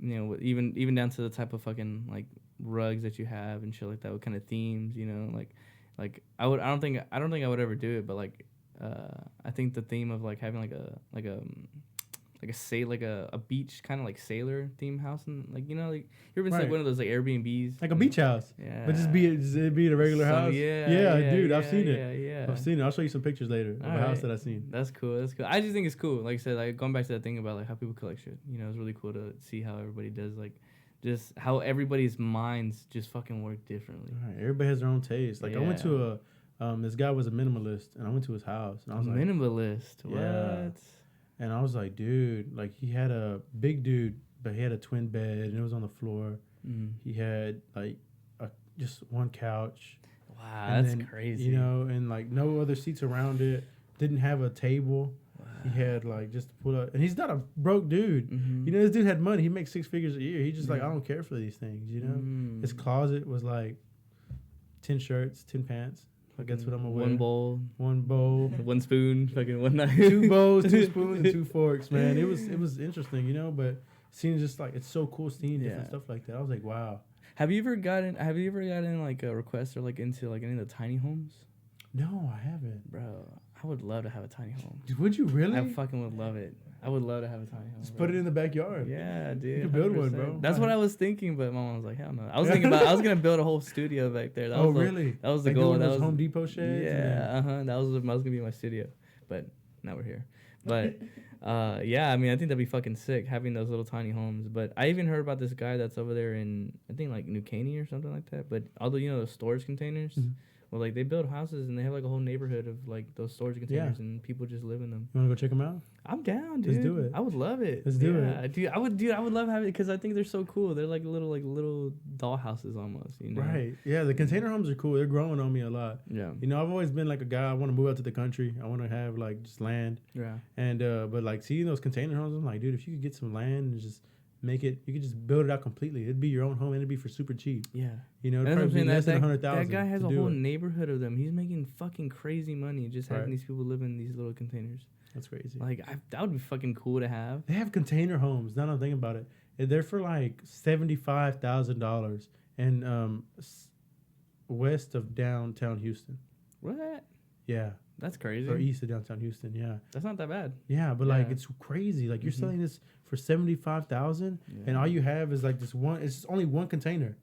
you know, even down to the type of fucking like rugs that you have and shit like that. What kind of themes, you know, like I don't think I would ever do it, but like, I think the theme of like having like a beach kind of like sailor theme house, and like, you know, like you ever been to like one of those like Airbnbs, like a beach house. Yeah, but just be in a regular house. Yeah, dude, I've seen it. Yeah, I've seen it. I'll show you some pictures later of a house that I've seen. That's cool. I just think it's cool. Like I said, like going back to that thing about like how people collect shit. You know, it's really cool to see how everybody does, like just how everybody's minds just fucking work differently. Right. Everybody has their own taste. Like I went to this guy was a minimalist, and I went to his house, and I was like, minimalist. Yeah. What? And I was like, dude, like he had a big dude, but he had a twin bed, and it was on the floor. Mm. He had like just one couch. Wow, that's crazy. You know, and like no other seats around it. Didn't have a table. Wow. He had like just to pull up, and he's not a broke dude. Mm-hmm. You know, this dude had money. He makes 6 figures a year. He's just like, I don't care for these things. You know, his closet was like 10 shirts, 10 pants. Like that's what I'm gonna wear. One bowl, one spoon, fucking one knife, 2 bowls, 2 spoons, and 2 forks. Man, it was interesting, you know. But seeing just like it's so cool seeing different stuff like that. I was like, wow. Have you ever gotten like a request or like into like any of the tiny homes? No, I haven't, bro. I would love to have a tiny home. Would you really? I fucking would love it. I would love to have a tiny home. Just put it in the backyard. Yeah, dude. You can build 100%. One, bro. That's what I was thinking, but my mom was like, hell no. I was gonna build a whole studio back there. That was really? That was the like goal. That was was Home Depot sheds. Yeah, that was gonna be my studio, but now we're here. But yeah, I mean, I think that'd be fucking sick having those little tiny homes. But I even heard about this guy that's over there in I think like New Caney or something like that. But although you know those storage containers. Mm-hmm. Well, like they build houses and they have like a whole neighborhood of like those storage containers and people just live in them. You want to go check them out? I'm down, dude. Let's do it. I would love it. Let's do it, dude. I would love having it because I think they're so cool. They're like little doll houses almost, you know? Right. Yeah, the container homes are cool. They're growing on me a lot. Yeah. You know, I've always been like a guy. I want to move out to the country. I want to have like just land. Yeah. And but like seeing those container homes, I'm like, dude, if you could get some land and just make it, you could just build it out completely. It'd be your own home and it'd be for super cheap. Yeah. You know, it'd probably be less than 100,000. That guy has a whole neighborhood of them. He's making fucking crazy money just having these people live in these little containers. That's crazy. Like that would be fucking cool to have. They have container homes. Now that I'm thinking about it, they're for like $75,000 and west of downtown Houston. What? Yeah. That's crazy. Or east of downtown Houston, yeah. That's not that bad. Yeah, but like it's crazy. Like you're selling this for $75,000, and all you have is like this one. It's only one container.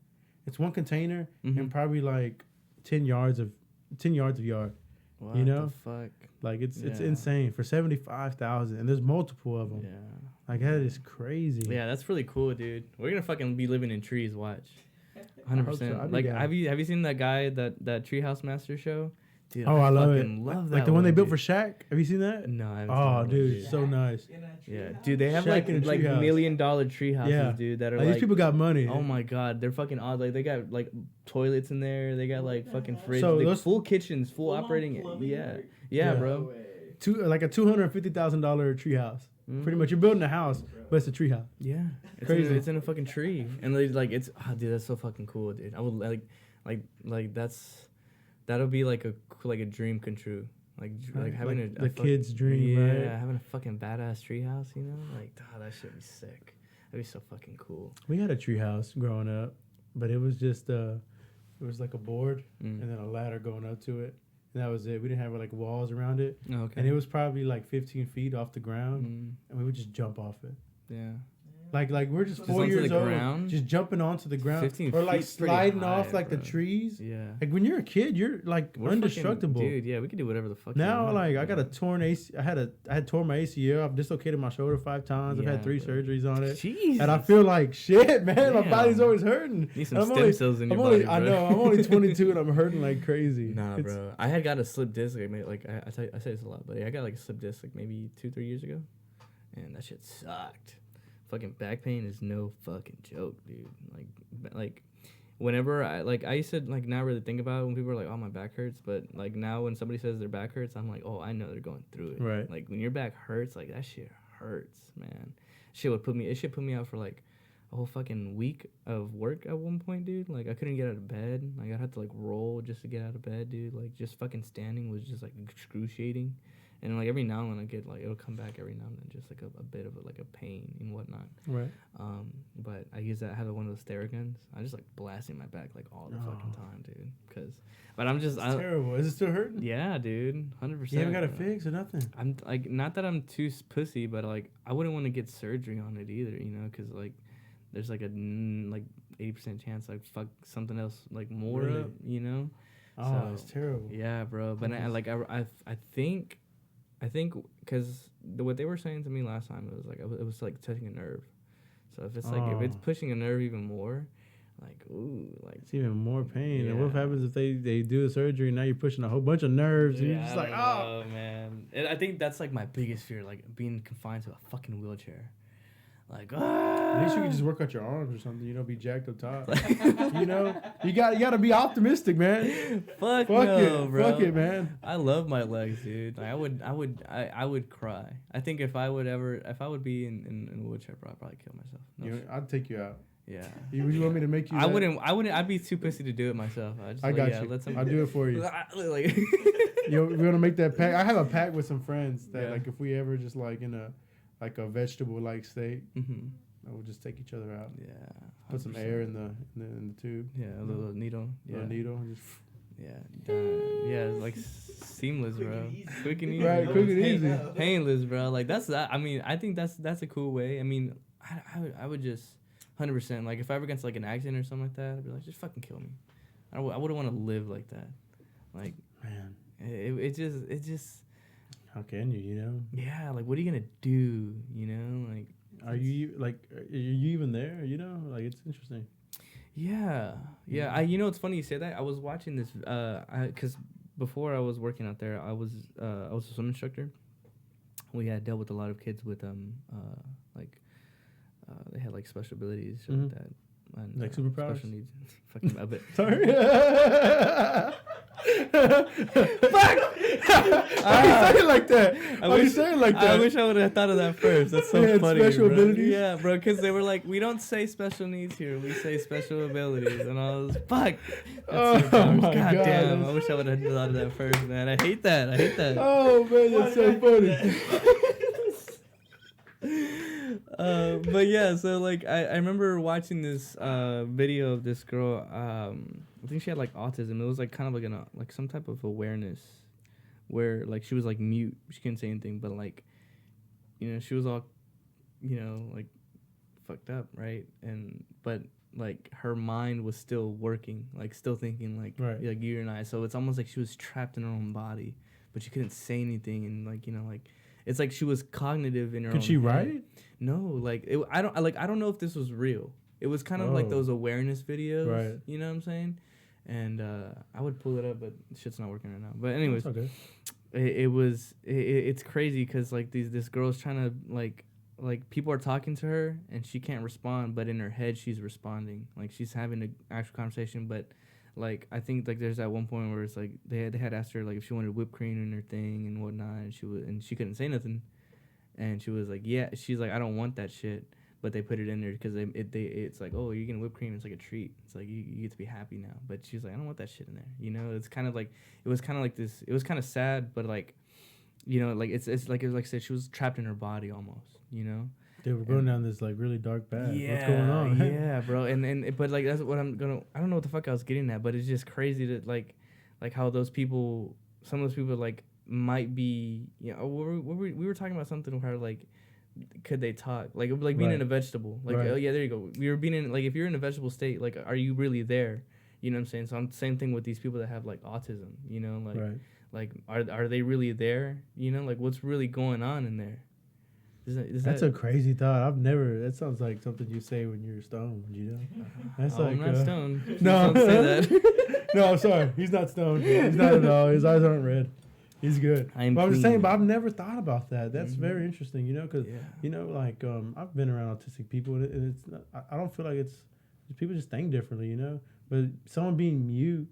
It's one container and probably like 10 yards of yard. What you know? the fuck? Like it's insane for $75,000, and there's multiple of them. Yeah. Like that is crazy. Yeah, that's really cool, dude. We're gonna fucking be living in trees. Watch. 100%. Like have you seen that guy that Treehouse Master show? Dude, Oh, I love it. Love that like the one they built dude. for Shaq. Have you seen that? No, I haven't seen Oh, that one, dude, so nice. Yeah, dude, they have Shaq in a like treehouse. $1 million tree houses, Yeah. dude, that are Like, like these people got money. oh my god, they're fucking odd. Like they got like toilets in there. They got like fucking fridge. So They those- full kitchens, full operating. Yeah, bro. Like a $250,000 treehouse. Pretty much, you're building a house, but it's a treehouse. Yeah, Crazy. It's in a fucking tree, and they, like it's dude, that's so fucking cool, dude. I would like that'll be like a dream come true. Like having like a the kid's dream, yeah, right? having a fucking badass treehouse, you know, like that shit be sick. That'd be so fucking cool. We had a treehouse growing up, but it was just it was like a board Mm. and then a ladder going up to it, and that was it. We didn't have like walls around it, Oh, okay. and it was probably like 15 feet off the ground, Mm. and we would just jump off it. Yeah. Like we're just Just 4 onto years the old, ground? just jumping onto the ground, 15 or like feet's pretty sliding high, off like bro. the trees. Yeah. Like when you're a kid, you're like We're fucking- indestructible. dude, yeah, we can do whatever the fuck. Now, we want, like I bro. got a torn AC. I had torn my ACL. I've dislocated my shoulder 5 times. I've Yeah, had 3 bro. surgeries on it, Jesus. and I feel like shit, man. My Damn. body's always hurting. Need some I'm stem only- cells in your I'm only, body, I bro. know. I'm only 22 and I'm hurting like crazy. Nah, It's- bro. I had got a slip disc. I say this a lot, but I got like a slip disc like maybe 2-3 years ago, and that shit sucked. Fucking back pain is no fucking joke, dude. Like whenever I used to like not really think about it when people are like, oh, my back hurts, but like now when somebody says their back hurts, I'm like, oh, I know they're going through it. Right. Like when your back hurts, like that shit hurts, man. It should put me out for like a whole fucking week of work at one point, dude. Like I couldn't get out of bed. Like I had to like roll just to get out of bed, dude. Like just fucking standing was just like excruciating. And like every now and then I get like it'll come back every now and then, just like a bit of like a pain and whatnot. Right. But I have one of those Theraguns. I just like blasting my back like all the fucking time, dude. But I'm just Terrible. Is it still hurting? yeah, dude, 100%. You haven't got a fix or nothing. I'm like not that I'm too pussy, but like I wouldn't want to get surgery on it either, you know, because like there's like a like 80% chance like fuck something else like more Really? up, you know. Oh, So, it's terrible. Yeah, bro. But I think because what they were saying to me last time, it was like it was like touching a nerve. So if it's like if it's Oh. pushing a nerve even more, like ooh, like It's even more pain. And what Yeah. happens if they do a surgery and now you're pushing a whole bunch of nerves and you're just like, oh. man. And I think that's like my biggest fear, like being confined to a fucking wheelchair. Like ah. At least you could just work out your arms or something. You know, be jacked up top. You know, you got to be optimistic, man. Fuck Fuck no, it, bro. fuck it, man. I love my legs, dude. Like, I would cry. I think if I would be in a wheelchair, bro, I'd probably kill myself. No shit. I'd take you out. Yeah. You want me to make you? I wouldn't. I'd be too pissy to do it myself. I got you. I'll do it for you. Like, We're gonna make that pack. I have a pack with some friends that Yeah. like if we ever just like in a vegetable like state, mm-hmm. we'll just take each other out. Yeah. Put some 100%. air in the tube. Yeah, a little needle. Yeah. Little needle. And just Yeah. Yeah, it's like seamless, bro. Quick and easy. Right, quick and easy. Painless, bro. Like that's that. I mean, I think that's a cool way. I mean, I would just 100%. Like if I ever get into like an accident or something like that, I'd be like, just fucking kill me. I wouldn't want to live like that. Like man, it just. how can you? You know. Yeah, like what are you gonna do? You know, like. Are you even there? You know, like it's interesting. Yeah. It's funny you say that. I was watching this because before I was working out there, I was a swim instructor. We had dealt with a lot of kids with they had like special abilities shit like that. And, Like superpowers? special needs. Fucking a bit. Sorry. Fuck! Why you say it like that? Why you wish- say it like I that? wish I would have thought of that first. That's so They had funny. special bro. abilities? Yeah, bro, because they were like, we don't say special needs here. We say special abilities. And I was, fuck. Oh, God my God, damn. that's- I wish I would have thought of that first, man. I hate that. Oh man, that's so funny. But yeah, so like I remember watching this video of this girl. I think she had like autism. It was like kind of like like some type of awareness where like she was like mute. She couldn't say anything, but like, you know, she was all, you know, like fucked up, right? But like her mind was still working, like still thinking like Right. like you and I. So it's almost like she was trapped in her own body, but she couldn't say anything, and like, you know, like it's like she was cognitive in her own Could she head. write? No, like I don't know if this was real. It was kind of like Oh. those awareness videos, Right. You know what I'm saying? and I would pull it up, but shit's not working right now. But anyways, okay. It's crazy because like this girl's trying to like people are talking to her and she can't respond, but in her head she's responding, like she's having an actual conversation. But like I think like there's that one point where it's like they had asked her like if she wanted whipped cream in her thing and whatnot, and she couldn't say nothing, and she was like, yeah, she's like, I don't want that shit, but they put it in there because it's like, oh, you're getting whipped cream, it's like a treat, it's like you get to be happy now. But she's like, I don't want that shit in there, you know. It's kind of like it was kind of like this, it was kind of sad, but like, you know, like it's like I said, she was trapped in her body almost, you know. Dude, we're going down this like really dark path. Yeah, what's going on? Yeah, bro. And but like that's what I don't know what the fuck I was getting at, but it's just crazy that like how those people, some of those people like might be, you know, we were talking about something where like could they talk, like being in a vegetable, like oh yeah, there you go, we were being in, like if you're in a vegetable state, like are you really there, you know what I'm saying? So same thing with these people that have like autism, you know, like like are they really there, you know, like what's really going on in there? That's a crazy thought. That sounds like something you say when you're stoned, you know? That's I'm not stoned. No. Don't say that. No, I'm sorry. He's not stoned. He's not at all. His eyes aren't red. He's good. I'm just saying, but I've never thought about that. That's very interesting, you know, because, Yeah. you know, like, I've been around autistic people, and it's not, I don't feel like it's, people just think differently, you know? But someone being mute,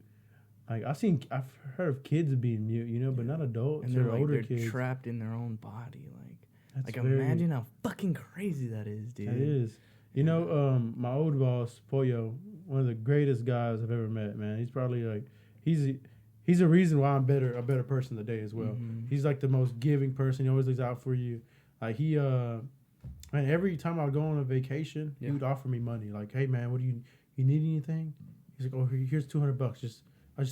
like, I've heard of kids being mute, you know, but not adults and they're or like, older they're kids. trapped in their own body, That's like imagine how fucking crazy that is, dude. That is. You know, my old boss, Pollo, one of the greatest guys I've ever met, man. He's probably like, he's a reason why I'm a better person today as well. Mm-hmm. He's like the most giving person. He always looks out for you. Like man, every time I would go on a vacation, he would offer me money. Like, hey man, what do you need anything? He's like, oh, here's $200. Just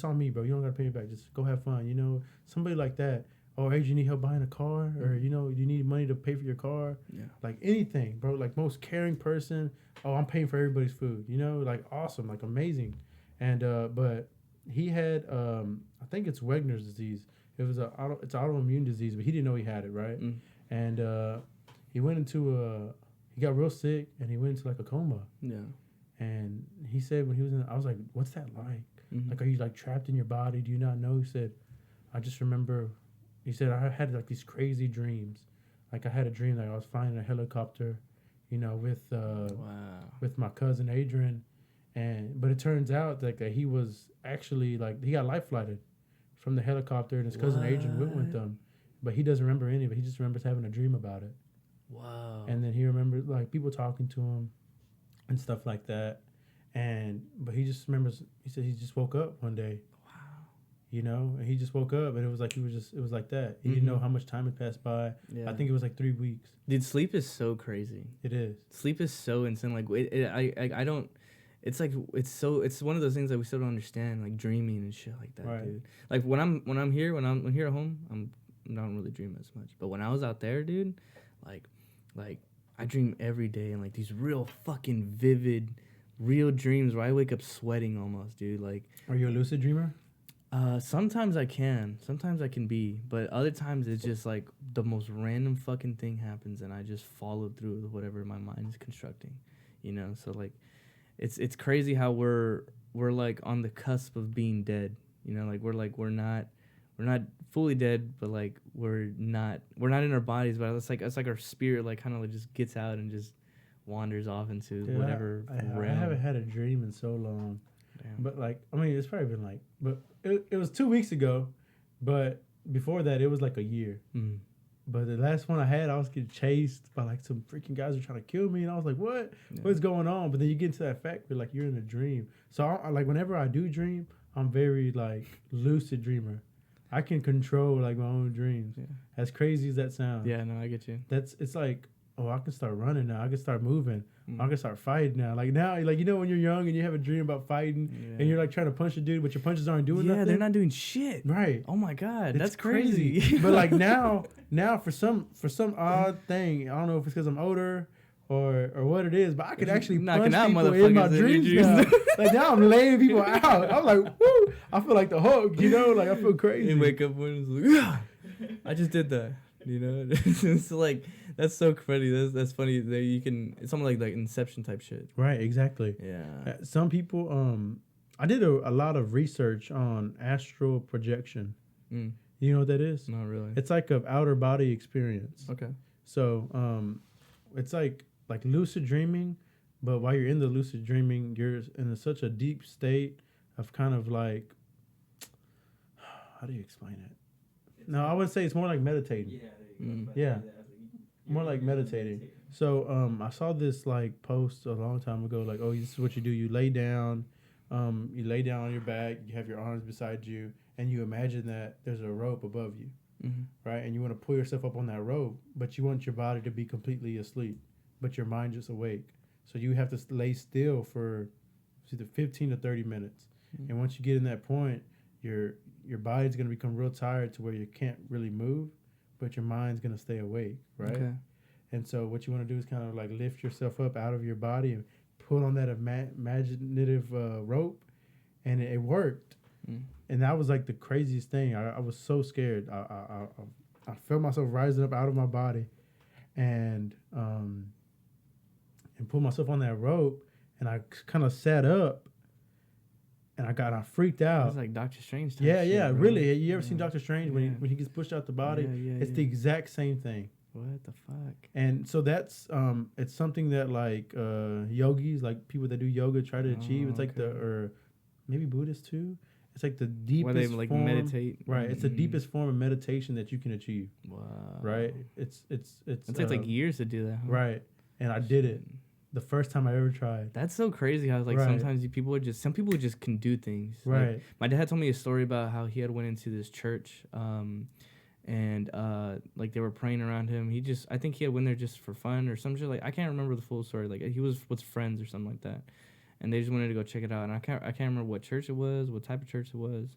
on me, bro. You don't gotta pay me back. Just go have fun. You know, somebody like that. Oh, hey, do you need help buying a car? Or, you know, you need money to pay for your car? Yeah. Like anything, bro. Like most caring person. Oh, I'm paying for everybody's food. You know, like awesome, like amazing. And, but he had, I think it's Wegener's disease. It's autoimmune disease, but he didn't know he had it, right? Mm. And he went into he got real sick and he went into like a coma. Yeah. And he said when he was I was like, what's that like? Mm-hmm. Like, are you like trapped in your body? Do you not know? He said, I just remember. He said, I had like these crazy dreams. Like I had a dream that I was flying in a helicopter, you know, with my cousin Adrian. But it turns out that he was actually like, he got life flighted from the helicopter and his cousin Adrian went with them. But he doesn't remember any of it. He just remembers having a dream about it. Wow. And then he remembers like people talking to him and stuff like that. But he just remembers, he said he just woke up one day. You know, and he just woke up, and it was like it was like that. He didn't know how much time had passed by. Yeah. I think it was like 3 weeks. Dude, sleep is so crazy. It is. Sleep is so insane. Like, I don't. It's like it's one of those things that we still don't understand, like dreaming and shit like that, dude. Like when I'm here at home, I don't really dream as much. But when I was out there, dude, like I dream every day, and like these real fucking vivid, real dreams where I wake up sweating almost, dude. Like, are you a lucid dreamer? Sometimes I can be, but other times it's just like the most random fucking thing happens and I just follow through with whatever my mind is constructing, you know? So like, it's crazy how we're like on the cusp of being dead, you know? Like we're not fully dead, but like we're not in our bodies, but it's like our spirit like kind of like just gets out and just wanders off into whatever realm. I haven't had a dream in so long. Damn. But like, I mean, it's probably been like, but it was 2 weeks ago, but before that, it was like a year. Mm. But the last one I had, I was getting chased by like some freaking guys who were trying to kill me, and I was like, what? Yeah. What's going on? But then you get into that fact where like you're in a dream. So I like whenever I do dream, I'm very like lucid dreamer. I can control like my own dreams. Yeah. As crazy as that sounds. Yeah, no, I get you. It's like, oh, I can start running now. I can start moving. I can start fighting now. Like now, like, you know, when you're young and you have a dream about fighting and you're like trying to punch a dude, but your punches aren't doing nothing. Yeah, they're not doing shit. Right. Oh my God, that's crazy. But like now for some odd thing, I don't know if it's because I'm older or what it is, but I could actually punch people in my dreams now. Like now I'm laying people out. I'm like, woo! I feel like the Hulk, you know? Like I feel crazy. You wake up and it's like, I just did that. You know, it's like that's so funny. That's funny that you can. It's something like Inception type shit. Right. Exactly. Yeah. Some people. I did a lot of research on astral projection. You know what that is? Not really. It's like an outer body experience. Okay. So it's like lucid dreaming, but while you're in the lucid dreaming, you're in such a deep state of kind of like, how do you explain it? No, I would say it's more like meditating. Yeah. More like meditating. So I saw this like post a long time ago, like, oh, this is what you do. You lay down on your back, you have your arms beside you, and you imagine that there's a rope above you, right? And you want to pull yourself up on that rope, but you want your body to be completely asleep, but your mind just awake. So you have to lay still for either 15 to 30 minutes. And once you get in that point, your body's going to become real tired to where you can't really move, but your mind's going to stay awake, right? Okay. And so what you want to do is kind of like lift yourself up out of your body and put on that imaginative rope, and it worked. And that was like the craziest thing. I was so scared. I felt myself rising up out of my body, and put myself on that rope, and I kind of sat up, and I freaked out. It's like Doctor Strange. Yeah, shit, really. You ever seen Doctor Strange when he gets pushed out the body? It's the exact same thing. What the fuck? And so that's it's something that like yogis, like people that do yoga, try to achieve. It's like or maybe Buddhists too. It's like the deepest where they like form, meditate. Right. It's the deepest form of meditation that you can achieve. Wow. Right. It takes like years to do that. Huh? Right. And I did it the first time I ever tried. That's so crazy how like sometimes some people just can do things. Right. Like, my dad told me a story about how he had went into this church, and like they were praying around him. I think he had went there just for fun or some shit. Like I can't remember the full story. Like he was with friends or something like that, and they just wanted to go check it out. And I can't remember what church it was, what type of church it was.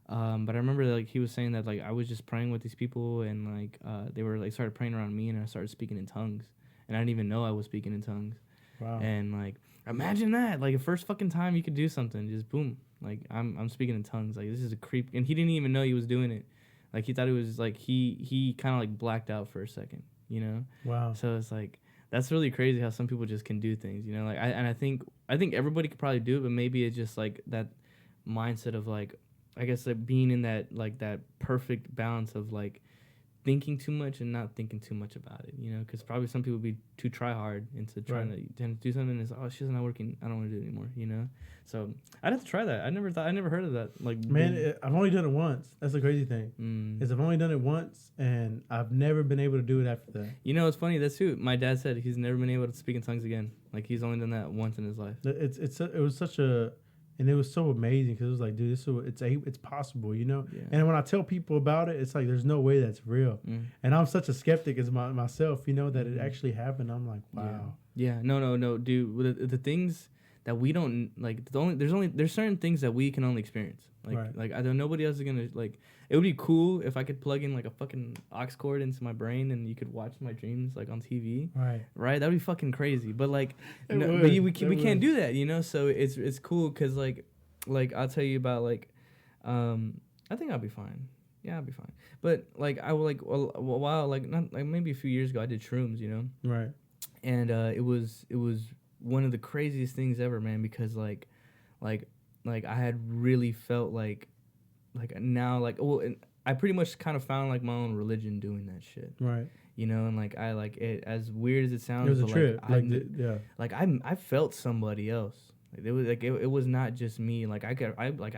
But I remember like he was saying that like I was just praying with these people, and like they were like started praying around me, and I started speaking in tongues, and I didn't even know I was speaking in tongues. Wow. And like imagine that, like the first fucking time you could do something, just boom, like I'm speaking in tongues. Like this is a creep, and he didn't even know he was doing it. Like he thought it was like he kind of like blacked out for a second, you know? Wow. So it's like that's really crazy how some people just can do things, you know? Like I think everybody could probably do it, but maybe it's just like that mindset of like, I guess like being in that like that perfect balance of like thinking too much and not thinking too much about it, you know? Because probably some people be too try hard into trying to do something. And it's shit's not working. I don't want to do it anymore, you know? So I'd have to try that. I never heard of that. Like, man, I've only done it once. That's the crazy thing. Is I've only done it once, and I've never been able to do it after that. You know, it's funny. That's who my dad said. He's never been able to speak in tongues again. Like he's only done that once in his life. It was such a. And it was so amazing because it was like, dude, it's possible, you know? Yeah. And when I tell people about it, it's like, there's no way that's real. And I'm such a skeptic as myself, you know, that it actually happened. I'm like, wow. Yeah. No, dude. The things that we don't, like, there's certain things that we can only experience. Like I don't, nobody else is going to, like, it would be cool if I could plug in, like, a fucking aux cord into my brain and you could watch my dreams, like, on TV. Right? That'd be fucking crazy. But, like, we can't do that, you know? So it's cool because, like, I'll tell you about, like, I think I'll be fine. Yeah, I'll be fine. But, like, I will, like, a while, like, not, like, maybe a few years ago, I did shrooms, you know? Right. And it was one of the craziest things ever, man, because, like I had really felt like now, like, well, and I pretty much kind of found like my own religion doing that shit. Right. You know, and like I like it, as weird as it sounds. It was a trip. I felt somebody else. Like it was like it was not just me. Like I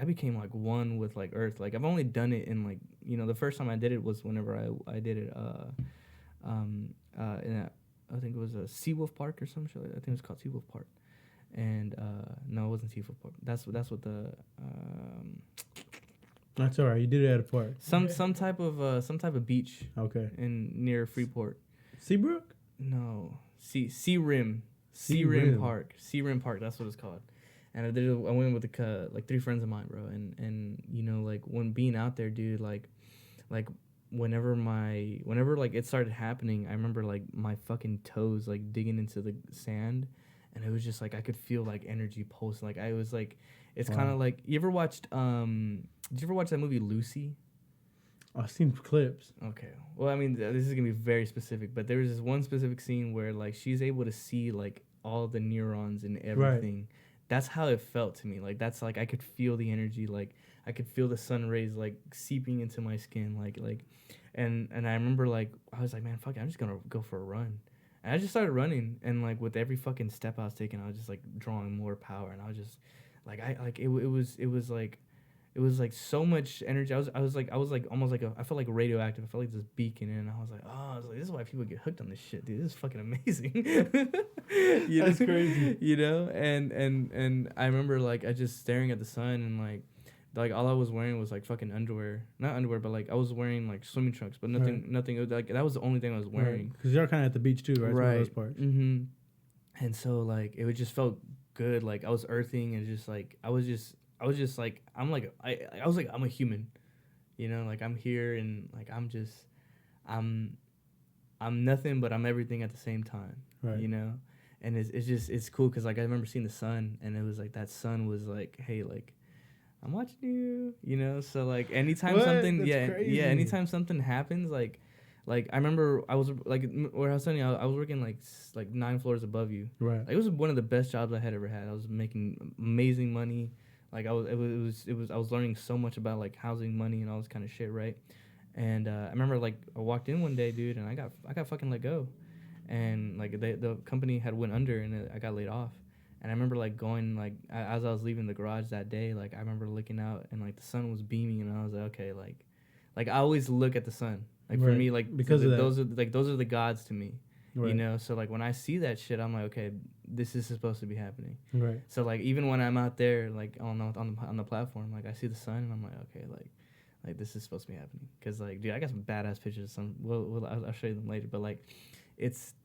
became like one with like Earth. Like I've only done it in like, you know, the first time I did it was whenever I did it in that, I think it was a Seawolf Park or some shit. I think it was called Seawolf Park. And no, it wasn't Seawolf Park. That's what the That's all right. You did it at a park. Some type of beach. Okay. Near Freeport. Seabrook? No. Sea Rim Park. Sea Rim Park. That's what it's called. And I went with like 3 friends of mine, bro. And you know, like when being out there, dude, like whenever like it started happening, I remember like my fucking toes like digging into the sand, and it was just like I could feel like energy pulsing. Like I was like, it's kind of like, you ever watched did you ever watch that movie Lucy? I've seen clips. Okay. Well, I mean, this is gonna be very specific, but there was this one specific scene where like she's able to see like all the neurons and everything. Right. that's how it felt to me. Like that's like I could feel the energy, like I could feel the sun rays like seeping into my skin, and I remember like I was like, man, fuck it, I'm just gonna go for a run. And I just started running, and like with every fucking step I was taking, I was just like drawing more power, and I was just like it was like so much energy. I was like almost like I felt like radioactive. I felt like this beacon, and I was like, this is why people get hooked on this shit, dude. This is fucking amazing. That's crazy. You know, and I remember like I just staring at the sun, and like all I was wearing was like fucking underwear, not underwear, but like I was wearing like swimming trunks, but nothing. Like that was the only thing I was wearing. Because you're kind of at the beach too, right? Right. Those parts. Mm-hmm. And so like it just felt good. Like I was earthing, and just like I was just like I was like I'm a human, you know, like I'm here, and like I'm nothing, but I'm everything at the same time, right. You know, and it's cool because like I remember seeing the sun, and it was like that sun was like, hey, like I'm watching you, you know. So like anytime something, anytime something happens, like I remember I was like where I was telling you, I was working like 9 floors above you, right? Like, it was one of the best jobs I had ever had. I was making amazing money. Like I was learning so much about like housing, money, and all this kind of shit, right? And I remember like I walked in one day, dude, and I got fucking let go, and like the company had went under, and I got laid off. And I remember like going like as I was leaving the garage that day, like I remember looking out, and like the sun was beaming, and I was like, okay, like I always look at the sun. Like for me, like because of that. those are the gods to me. Right. You know, so like when I see that shit, I'm like, okay, this is supposed to be happening. Right. So like even when I'm out there like on the platform, like I see the sun, and I'm like, okay, like this is supposed to be happening. Cause like, dude, I got some badass pictures. I'll show you them later. But like, it's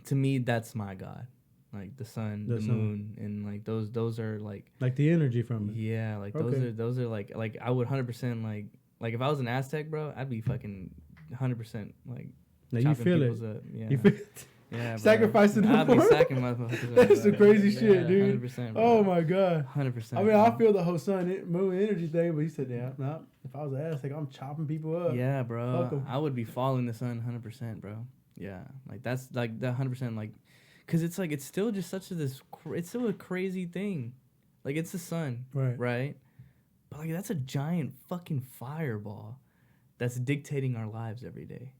to me that's my god. Like the sun, the moon, and like those are like the energy from it. Yeah, like those are like I would 100% like if I was an Aztec, bro, I'd be fucking 100% like. Now you feel it. Yeah. You feel it. Yeah, bro. Sacrificing them. I'll be sacking motherfuckers. That's the crazy shit, dude. 100%. Bro. Oh my god. 100%. I mean, I feel the whole sun, moon energy thing, but he said, "Yeah, no. If I was an Aztec, I'm chopping people up." Yeah, bro. I would be following the sun 100%, bro. Yeah, like that's like that 100%, like, cause it's like it's still just such it's still a crazy thing, like it's the sun, right? But like that's a giant fucking fireball, that's dictating our lives every day.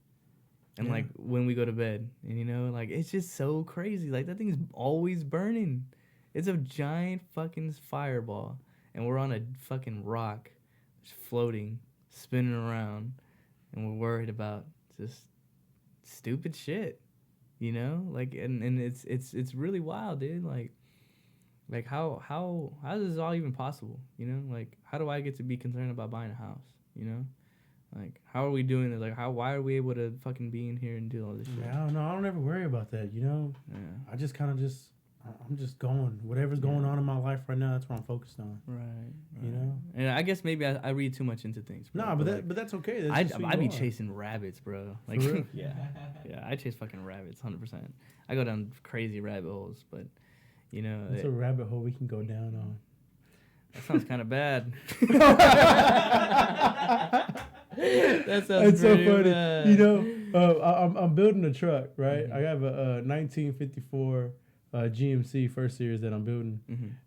And like when we go to bed, and you know, like it's just so crazy. Like that thing is always burning. It's a giant fucking fireball, and we're on a fucking rock, just floating, spinning around, and we're worried about just stupid shit, you know. Like and it's really wild, dude. Like how is this all even possible? You know, like how do I get to be concerned about buying a house? You know. Like, how are we doing this? Like, why are we able to fucking be in here and do all this shit? I don't know. I don't ever worry about that, you know? Yeah. I just kind of I'm just going. Whatever's going on in my life right now, that's what I'm focused on. Right. You know? And I guess maybe I read too much into things. Bro. Nah, but that's okay. I'd be chasing rabbits, bro. Like, for real? Yeah, I chase fucking rabbits, 100%. I go down crazy rabbit holes, but, you know. It's a rabbit hole we can go down on. That sounds kind of bad. That sounds so funny. Bad. You know, I'm building a truck, right? Mm-hmm. I have a 1954 GMC first series that I'm building,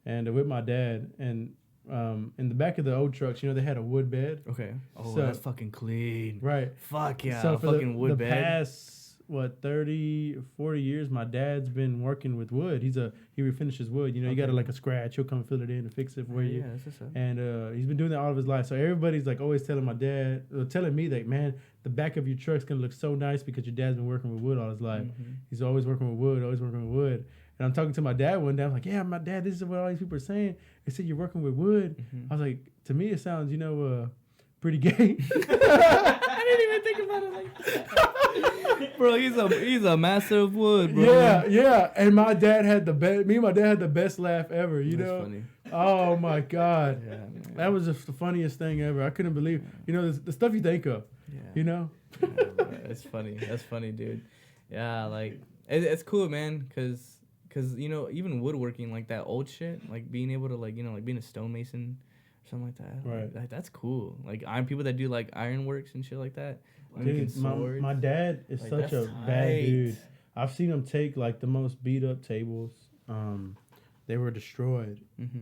and with my dad. And in the back of the old trucks, you know, they had a wood bed. Okay. Oh, so, that's fucking clean. Right. Fuck yeah. So for fucking wood bed. The past 30, 40 years, my dad's been working with wood. He refinishes wood. You know, you got like a scratch, he'll come fill it in and fix it for you. Yeah, that's what's up. And he's been doing that all of his life. So everybody's like always telling my dad, telling me that, man, the back of your truck's gonna look so nice because your dad's been working with wood all his life. Mm-hmm. He's always working with wood, always working with wood. And I'm talking to my dad one day. I'm like, yeah, my dad, this is what all these people are saying. They said you're working with wood. Mm-hmm. I was like, to me, it sounds, you know, pretty gay. I didn't even think about it like that. Bro, he's a master of wood, bro. Yeah. And my dad had the best. Me and my dad had the best laugh ever. You know. Funny. Oh my god. Yeah, that was just the funniest thing ever. I couldn't believe. You know, the stuff you think of. Yeah. You know. Yeah, it's funny. That's funny, dude. Yeah, like it's cool, man. Cause you know, even woodworking, like that old shit, like being able to like, you know, like being a stonemason. Something like that. Right. Like, that's cool. Like people that do like ironworks and shit like that. Dude, my dad is like, such a bad dude. I've seen him take like the most beat up tables, they were destroyed,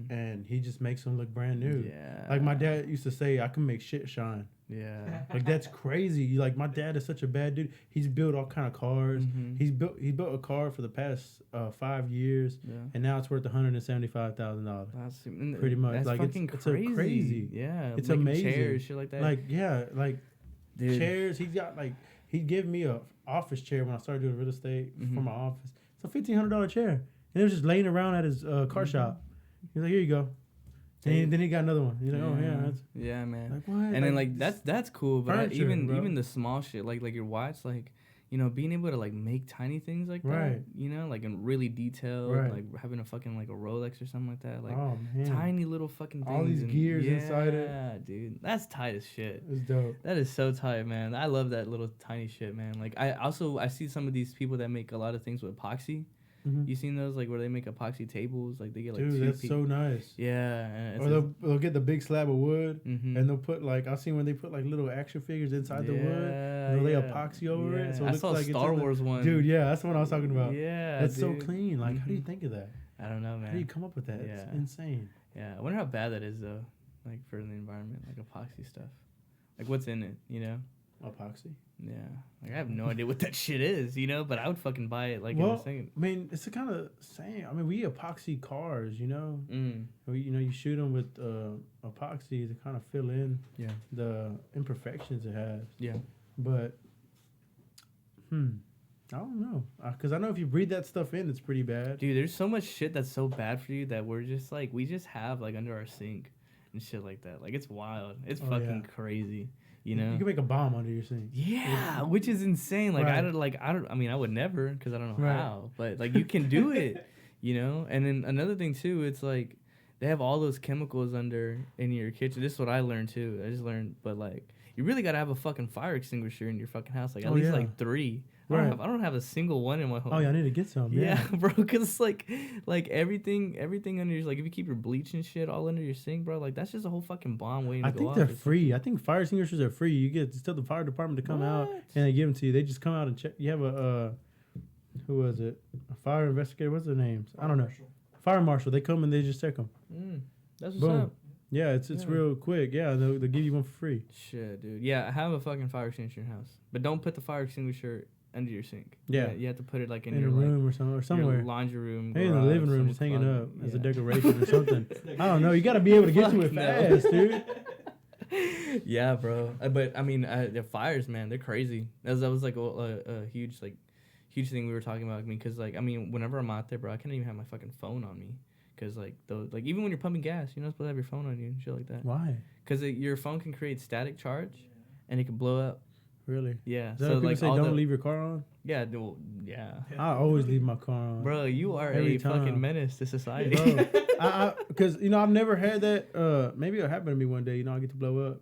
and he just makes them look brand new. Yeah. Like my dad used to say, I can make shit shine. Yeah. Like that's crazy. Like my dad is such a bad dude. He's built all kind of cars. He built a car for the past 5 years, and now it's worth $175,000. Pretty much. That's like fucking it's crazy. a crazy. Yeah. It's making amazing. Chairs, shit like that. Like like Dude. chairs. He's got like he'd give me a office chair when I started doing real estate for my office. It's a $1,500 chair, and it was just laying around at his car shop. He's like, here you go. And then he got another one. He's like, oh yeah, that's, yeah, man. like what? And then like that's cool, but furniture, even the small shit, like your watch, like being able to like make tiny things like that, like in really detailed, like having a fucking like a Rolex or something like that, like tiny little fucking things. All these gears inside it. Yeah, dude, that's tight as shit. It's dope. That is so tight, man. I love that little tiny shit, man. Like I see some of these people that make a lot of things with epoxy. You seen those like where they make epoxy tables? Like they get like dude, that's so nice. Yeah. Or they'll get the big slab of wood and they'll put like I've seen when they put like little action figures inside the wood. And they epoxy over it. So it looks saw like Star Wars one. Dude, yeah, that's the one I was talking about. Yeah, that's so clean. Like, how do you think of that? I don't know, man. How do you come up with that? Yeah. It's insane. Yeah, I wonder how bad that is though. Like for the environment, like epoxy stuff. Like what's in it? Epoxy. Yeah, like I have no idea what that shit is, but I would fucking buy it like in a second. I mean, it's the kind of same. I mean, we epoxy cars, We, you shoot them with epoxy to kind of fill in the imperfections it has. Yeah. But, I don't know. Because I know if you breathe that stuff in, it's pretty bad. Dude, there's so much shit that's so bad for you that we're just like, we just have like under our sink and shit like that. Like, it's wild. It's fucking crazy. You can make a bomb under your sink. Yeah, which is insane. Like I would never, because I don't know how. But like you can do it, And then another thing too, it's like they have all those chemicals under in your kitchen. This is what I learned too. I just learned, but like you really gotta have a fucking fire extinguisher in your fucking house. Like at least like 3. I don't have a single one in my home. Oh yeah, I need to get some. Yeah, bro, because like everything under your, like if you keep your bleach and shit all under your sink, bro, like that's just a whole fucking bomb waiting to go off. I think they're free. I think fire extinguishers are free. You get to tell the fire department to come out and they give them to you. They just come out and check. You have a who was it? A fire investigator. What's their names? I don't know. Fire marshal. They come and they just check them. That's what's up. Yeah, it's real quick. Yeah, they'll give you one for free. Shit, dude. Yeah, have a fucking fire extinguisher in your house, but don't put the fire extinguisher under your sink. Yeah. You have to put it like in your your room or somewhere. Your laundry room. Hey, in the living room, just hanging up as a decoration or something. I don't know. You got to be able to get to it fast, dude. Yeah, bro. But I mean, the fires, man, they're crazy. That was like a huge thing we were talking about. I mean, because like, I mean, whenever I'm out there, bro, I can't even have my fucking phone on me. Because like even when you're pumping gas, you're not supposed to have your phone on you and shit like that. Why? Because your phone can create static charge, and it can blow up. Really? Yeah. So like say don't leave your car on? Yeah, yeah. I always leave my car on. Bro, you are a fucking menace to society. Bro, because I've never had that. Maybe it'll happen to me one day. I get to blow up,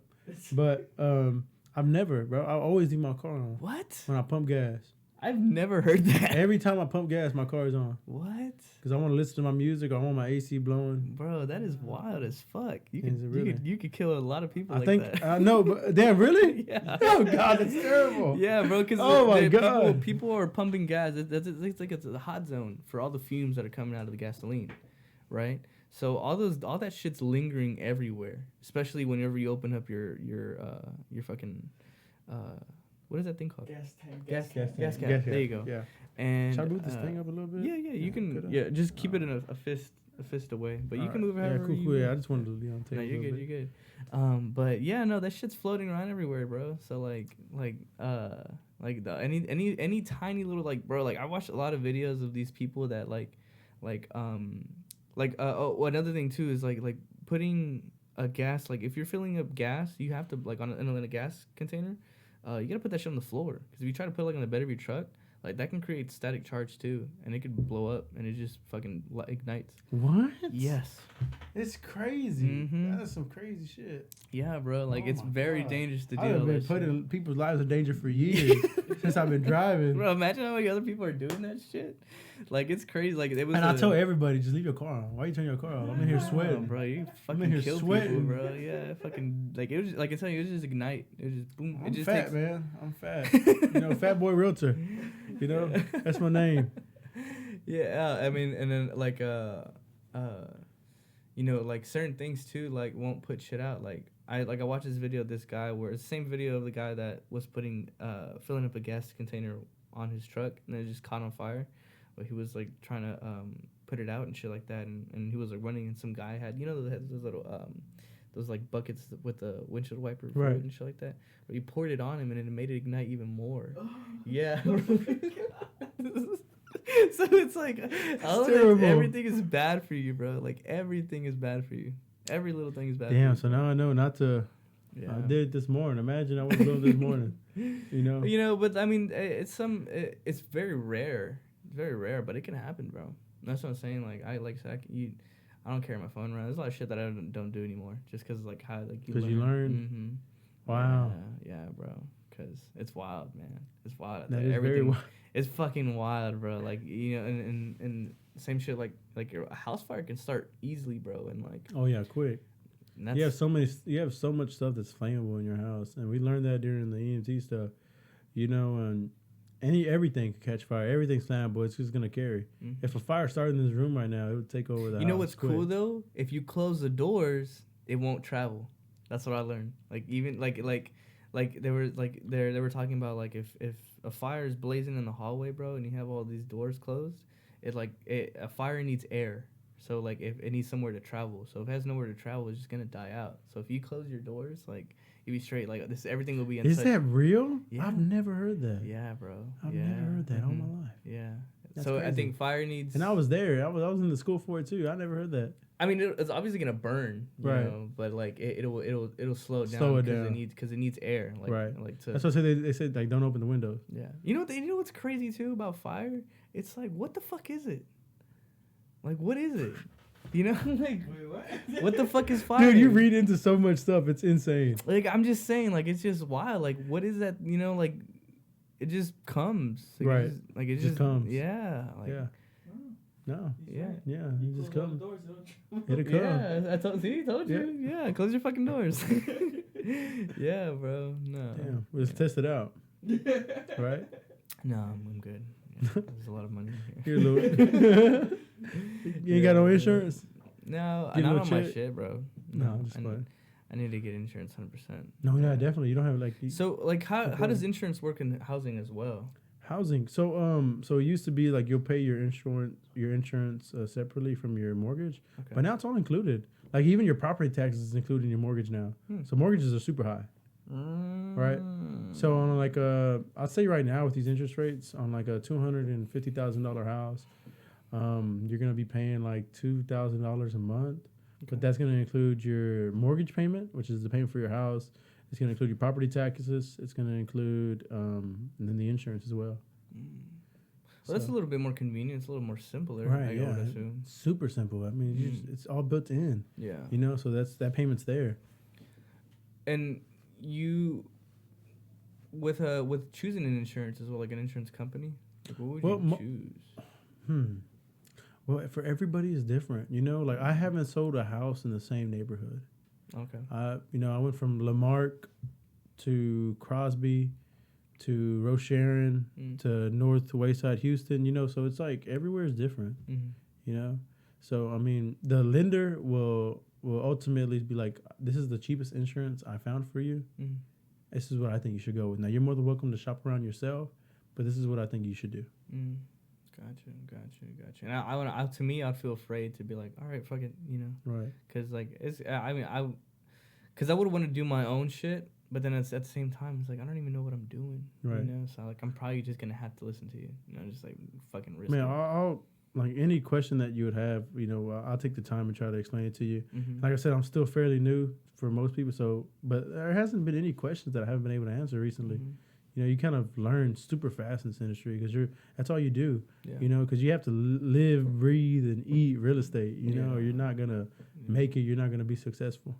but I've never, bro. I always leave my car on. What? When I pump gas. I've never heard that. Every time I pump gas, my car is on. What? Because I want to listen to my music. Or I want my AC blowing. Bro, that is wild as fuck. You could kill a lot of people. I think no, but damn, really? Yeah. Oh God, that's terrible. Yeah, bro. Because my God, people are pumping gas. It's like it's a hot zone for all the fumes that are coming out of the gasoline, right? So all that shit's lingering everywhere, especially whenever you open up your fucking. What is that thing called? Gas tank. Gas cap. There you go. Yeah. And should I move this thing up a little bit? Yeah. You can. Yeah, just keep it in a fist away. But you can move it however cool. Yeah, I just wanted to be on tape. No, you're good. But yeah, no, that shit's floating around everywhere, bro. So any tiny little bro, I watched a lot of videos of these people that another thing too is like putting a gas, if you're filling up gas, you have to in a gas container. You gotta put that shit on the floor, because if you try to put it on the bed of your truck, that can create static charge too, and it could blow up, and it just fucking ignites. What? Yes. It's crazy. Mm-hmm. That is some crazy shit. Yeah, bro. It's very dangerous to do. I've been putting people's lives in danger for years since I've been driving. Bro, imagine how many other people are doing that shit. It's crazy. It was. And I tell everybody, just leave your car on. Why you turn your car off? I'm in here sweating, bro. You fucking kill people, bro. Yeah, fucking it was I tell you, it was just ignite. It was just boom. I'm fat, man. I'm fat. Fatboy realtor. That's my name. Yeah, I mean, and then you know, like certain things too, like won't put shit out. Like I watched this video of this guy where it's the same video of the guy that was putting filling up a gas container on his truck and it just caught on fire. But he was like trying to put it out and shit like that, and he was like running, and some guy had, you know, those little those like buckets with the windshield wiper fluid and shit like that. But he poured it on him and it made it ignite even more. Yeah. So it's like everything is bad for you, bro. Like everything is bad for you. Every little thing is bad. Damn. For So now I know not to. Yeah. I did it this morning. Imagine I was doing this morning. You know. You know, but I mean, it's very rare. It's very rare, but it can happen, bro. That's what I'm saying. Like I don't carry my phone around. There's a lot of shit that I don't do anymore, just because like how like you learn. Mm-hmm. Wow. Yeah, bro. Because it's wild, man. It's wild. Everything. It's fucking wild, bro. Like, you know, and same shit. Like a house fire can start easily, bro. And like. Oh yeah, quick. You have so much stuff that's flammable in your house, and we learned that during the EMT stuff. You know, and everything could catch fire. Everything's flammable. It's just gonna carry. Mm-hmm. If a fire started in this room right now, it would take over the house. You know what's quick. Cool though? If you close the doors, it won't travel. That's what I learned. Like even like they were talking about like if a fire is blazing in the hallway, bro, and you have all these doors closed, a fire needs air. So like if it needs somewhere to travel. So if it has nowhere to travel, it's just gonna die out. So if you close your doors, like you'll be straight. Like everything will be. Is that real? Yeah. I've never heard that. Yeah, bro. I've never heard that all my life. Yeah. That's so crazy. I think fire needs. And I was there. I was in the school for it too. I never heard that. I mean, it's obviously gonna burn, you know, but like it'll slow it down because it needs air, like, right? Like that's what I said. They said like don't open the windows. Yeah, you know what's crazy too about fire? It's like what the fuck is it? Like what is it? You know, like wait, what the fuck is fire? Dude, you read into so much stuff. It's insane. Like I'm just saying, like it's just wild. Like what is that? You know, like it just comes. Like, right. It just comes. Yeah. Like, yeah. No. Yeah. Yeah. You just come. It'll come. Yeah. I told you. Yeah. Close your fucking doors. Yeah, bro. No. Damn. Let's test it out. Right? No, I'm good. Yeah, there's a lot of money Here, here. Lou. You ain't got no insurance? No, Get not on my check? shit, bro. No, I'm just fine. I need to get insurance 100%. No, yeah, definitely. You don't have like. So, like, how does insurance work in housing as well? Housing. So it used to be like you'll pay your insurance separately from your mortgage, but now it's all included. Like even your property taxes is included in your mortgage now. So mortgages are super high, right? So on like I'd say right now with these interest rates on like a $250,000 house, you're gonna be paying like $2,000 a month, but that's gonna include your mortgage payment, which is the payment for your house. It's going to include your property taxes. It's going to include and then the insurance as well. Well, that's a little bit more convenient. It's a little more simpler. Right, I would assume. Super simple. I mean, it's all built in. Yeah. You know, so that payment's there. And you, with choosing an insurance as well, like an insurance company, like what would you choose? Well, for everybody is different. You know, like I haven't sold a house in the same neighborhood. Okay. I went from Lamarck to Crosby to Rocheron to North Wayside Houston, you know, so it's like everywhere is different, you know? So, I mean, the lender will ultimately be like, this is the cheapest insurance I found for you. This is what I think you should go with. Now, you're more than welcome to shop around yourself, but this is what I think you should do. Gotcha. And to me, I'd feel afraid to be like, all right, fuck it, you know? Right. Because, like, because I would want to do my own shit, but then it's at the same time, it's like, I don't even know what I'm doing. Right. You know? So, like, I'm probably just going to have to listen to you. You know, just, like, fucking risk Man, it. I'll like, any question that you would have, you know, I'll take the time and try to explain it to you. Like I said, I'm still fairly new for most people, but there hasn't been any questions that I haven't been able to answer recently. You know, you kind of learn super fast in this industry because that's all you do, you know, because you have to live, breathe, and eat real estate, you know, or you're not going to make it. You're not going to be successful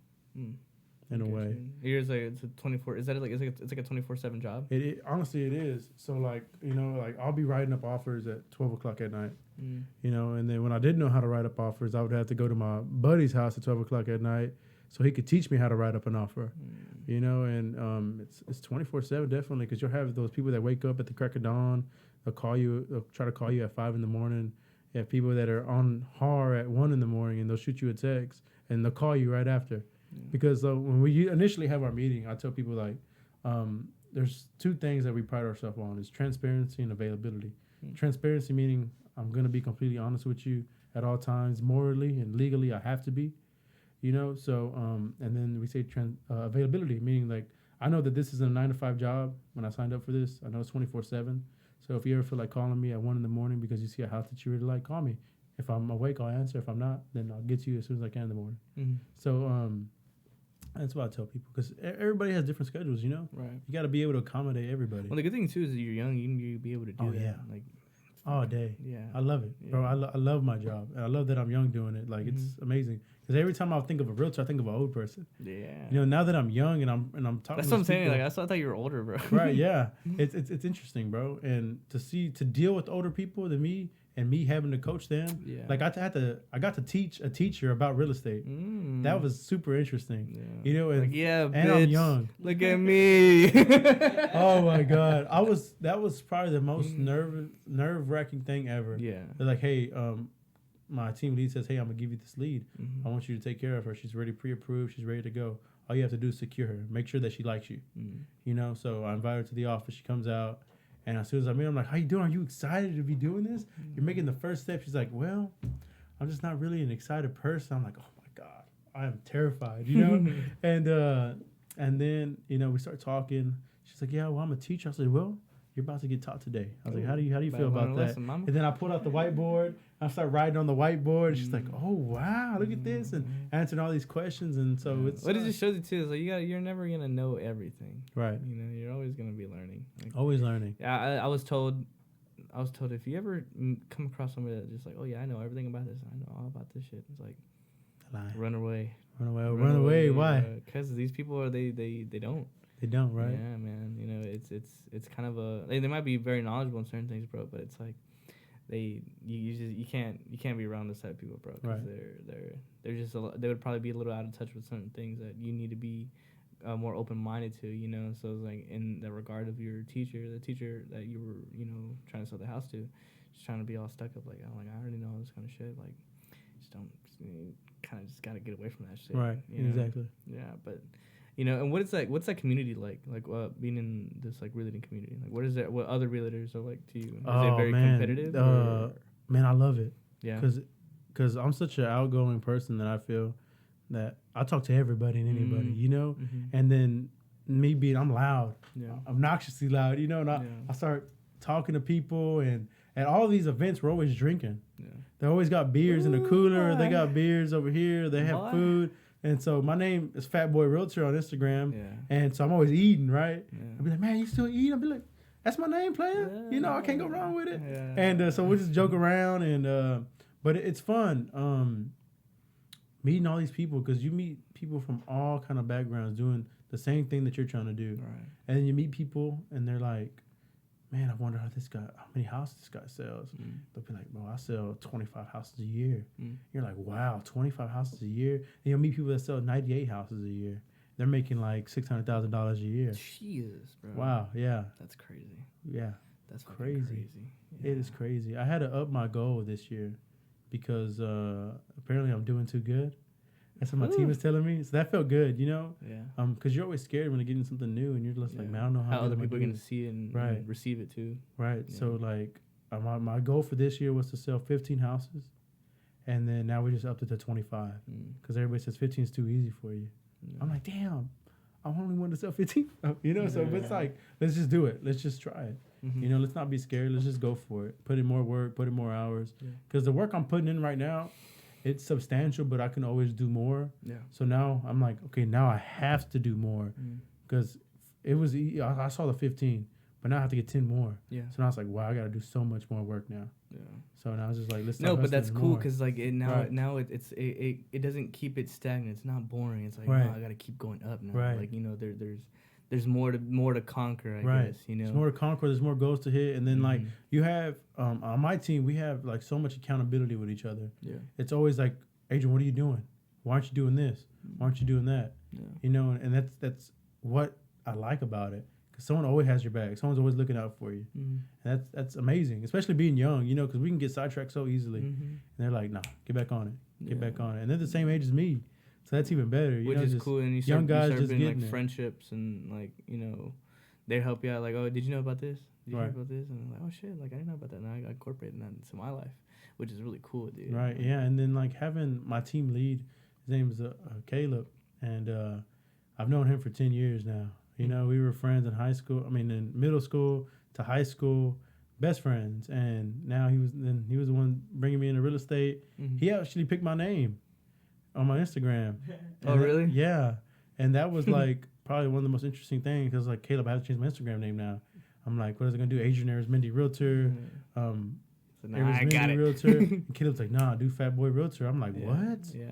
in a way. Here's like, it's a 24, is that like, it's like a 24/7 job? It honestly, it is. So like, you know, like I'll be writing up offers at 12 o'clock at night, you know, and then when I didn't know how to write up offers, I would have to go to my buddy's house at 12 o'clock at night so he could teach me how to write up an offer. You know, and it's 24/7 definitely, because you'll have those people that wake up at the crack of dawn. They'll try to call you at 5 a.m. You have people that are on hard at 1 a.m. and they'll shoot you a text and they'll call you right after. Because when we initially have our meeting, I tell people like, there's 2 things that we pride ourselves on: is transparency and availability. Transparency meaning I'm gonna be completely honest with you at all times, morally and legally. I have to be, you know. So and then we say availability, meaning like I know that this is a 9 to 5 job. When I signed up for this, I know it's 24/7. So if you ever feel like calling me at 1 a.m. because you see a house that you really like, call me. If I'm awake, I'll answer. If I'm not, then I'll get to you as soon as I can in the morning. So that's what I tell people, because everybody has different schedules, you know. Right. You got to be able to accommodate everybody. Well, the good thing too is that you're young. You can be able to do that. Yeah. Like all day. Yeah. I love it, bro. I love my job, and I love that I'm young doing it. Like it's amazing. Because every time I think of a realtor, I think of an old person. Yeah. You know, now that I'm young and I'm talking. That's what I'm saying. People, like I thought you were older, bro. Right. Yeah. It's interesting, bro. And to deal with older people than me, and me having to coach them. Yeah. Like I got to teach a teacher about real estate. That was super interesting. Yeah. You know, and, like, yeah, and bitch, I'm young. Look at me. Oh my God. That was probably the most nerve-wracking thing ever. Yeah. They're like, hey, my team lead says, hey, I'm gonna give you this lead. I want you to take care of her. She's already pre-approved. She's ready to go. All you have to do is secure her. Make sure that she likes you. You know, so I invite her to the office. She comes out. And as soon as I meet her, I'm like, how you doing? Are you excited to be doing this? You're making the first step. She's like, well, I'm just not really an excited person. I'm like, oh my God, I am terrified, you know? And then, you know, we start talking. She's like, yeah, well, I'm a teacher. I said, well, you're about to get taught today. I was like, how do you feel about that? Listen, and then I pulled out the whiteboard. I start writing on the whiteboard. She's like, oh wow, look at this, and answering all these questions. And so it's what it just shows you too is like you're never gonna know everything. Right. You know, you're always gonna be learning. Like, always learning. Yeah, I was told if you ever come across somebody that's just like, oh yeah, I know everything about this. I know all about this shit. It's like, run away. Run away. Why? Because these people are they don't. They don't, right? Yeah, man. You know, it's kind of a they might be very knowledgeable in certain things, bro, but it's like you can't be around this type of people, bro. Because they're just they would probably be a little out of touch with certain things that you need to be more open minded to, you know. So it's like in the regard of your teacher, the teacher that you were, you know, trying to sell the house to, just trying to be all stuck up like, oh, like I already know all this kind of shit. Like, just don't, kind of just gotta get away from that shit. Right. Exactly. Yeah, but. You know, and what's that community like? Like, being in this like realtor community, like, what is that? What other realtors are like to you? Is it very competitive? Man, I love it. Yeah, because I'm such an outgoing person that I feel that I talk to everybody and anybody, you know. And then me being, I'm loud, obnoxiously loud, you know. And I start talking to people, and at all these events, we're always drinking. Yeah, they always got beers in the cooler. They got beers over here. They have food. And so my name is Fatboy Realtor on Instagram. Yeah. And so I'm always eating, right? Yeah. I'll be like, man, you still eat? I'll be like, that's my name, player. Yeah, you know, I can't go wrong with it. Yeah. And so we'll just joke around. And but it's fun meeting all these people, because you meet people from all kind of backgrounds doing the same thing that you're trying to do. Right. And then you meet people and they're like, man, I wonder how many houses this guy sells. They'll be like, bro, I sell 25 houses a year. You're like, wow, 25 houses a year? And you'll meet people that sell 98 houses a year. They're making like $600,000 a year. Jesus, bro. Wow, yeah. That's crazy. Yeah. That's crazy. Yeah. It is crazy. I had to up my goal this year because apparently I'm doing too good. That's what my team is telling me. So that felt good, you know? Yeah. Because you're always scared when you're getting something new, and you're just like, man, I don't know how other people are going to see it and receive it too. Right. Yeah. So, like, my goal for this year was to sell 15 houses, and then now we just upped it to 25 because everybody says 15 is too easy for you. Yeah. I'm like, damn, I only wanted to sell 15. You know? So it's like, let's just do it. Let's just try it. You know, let's not be scared. Let's just go for it. Put in more work, put in more hours. Because the work I'm putting in right now, it's substantial, but I can always do more. Yeah. So now I'm like, okay, now I have to do more, because it was I saw the 15, but now I have to get 10 more. Yeah. So now it's like, wow, I got to do so much more work now. Yeah. So now it's just like, let's. No, but that's cool, because like it doesn't keep it stagnant. It's not boring. It's like, no, I got to keep going up now. Right. Like, you know, there's more to conquer, I guess, you know. There's more to conquer, there's more goals to hit, and then like you have on my team, we have like so much accountability with each other. Yeah. It's always like, Adrian, what are you doing? Why aren't you doing this? Why aren't you doing that? Yeah. You know, and that's what I like about it, because someone always has your back. Someone's always looking out for you. And that's amazing, especially being young, you know, because we can get sidetracked so easily. And they're like, nah, get back on it. Get back on it. And they're the same age as me. So that's even better. Which is cool. And you start building like it. friendships and like, you know, they help you out. Like, oh, did you know about this? Did you hear about this? And I'm like, oh shit, like I didn't know about that. Now I incorporated that into my life, which is really cool, dude. Right. Yeah. And then like having my team lead, his name is Caleb, and I've known him for 10 years now. You know, we were friends in high school. I mean, in middle school to high school, best friends. And now he was the one bringing me into real estate. He actually picked my name on my Instagram. Oh, really? Yeah. And that was like probably one of the most interesting things, because like, Caleb, I have to change my Instagram name now. I'm like, what is it gonna do? Adrian Arizmendi Realtor. So nah, I got it. Realtor. And Caleb's like, nah, do Fatboy Realtor. I'm like, what? Yeah.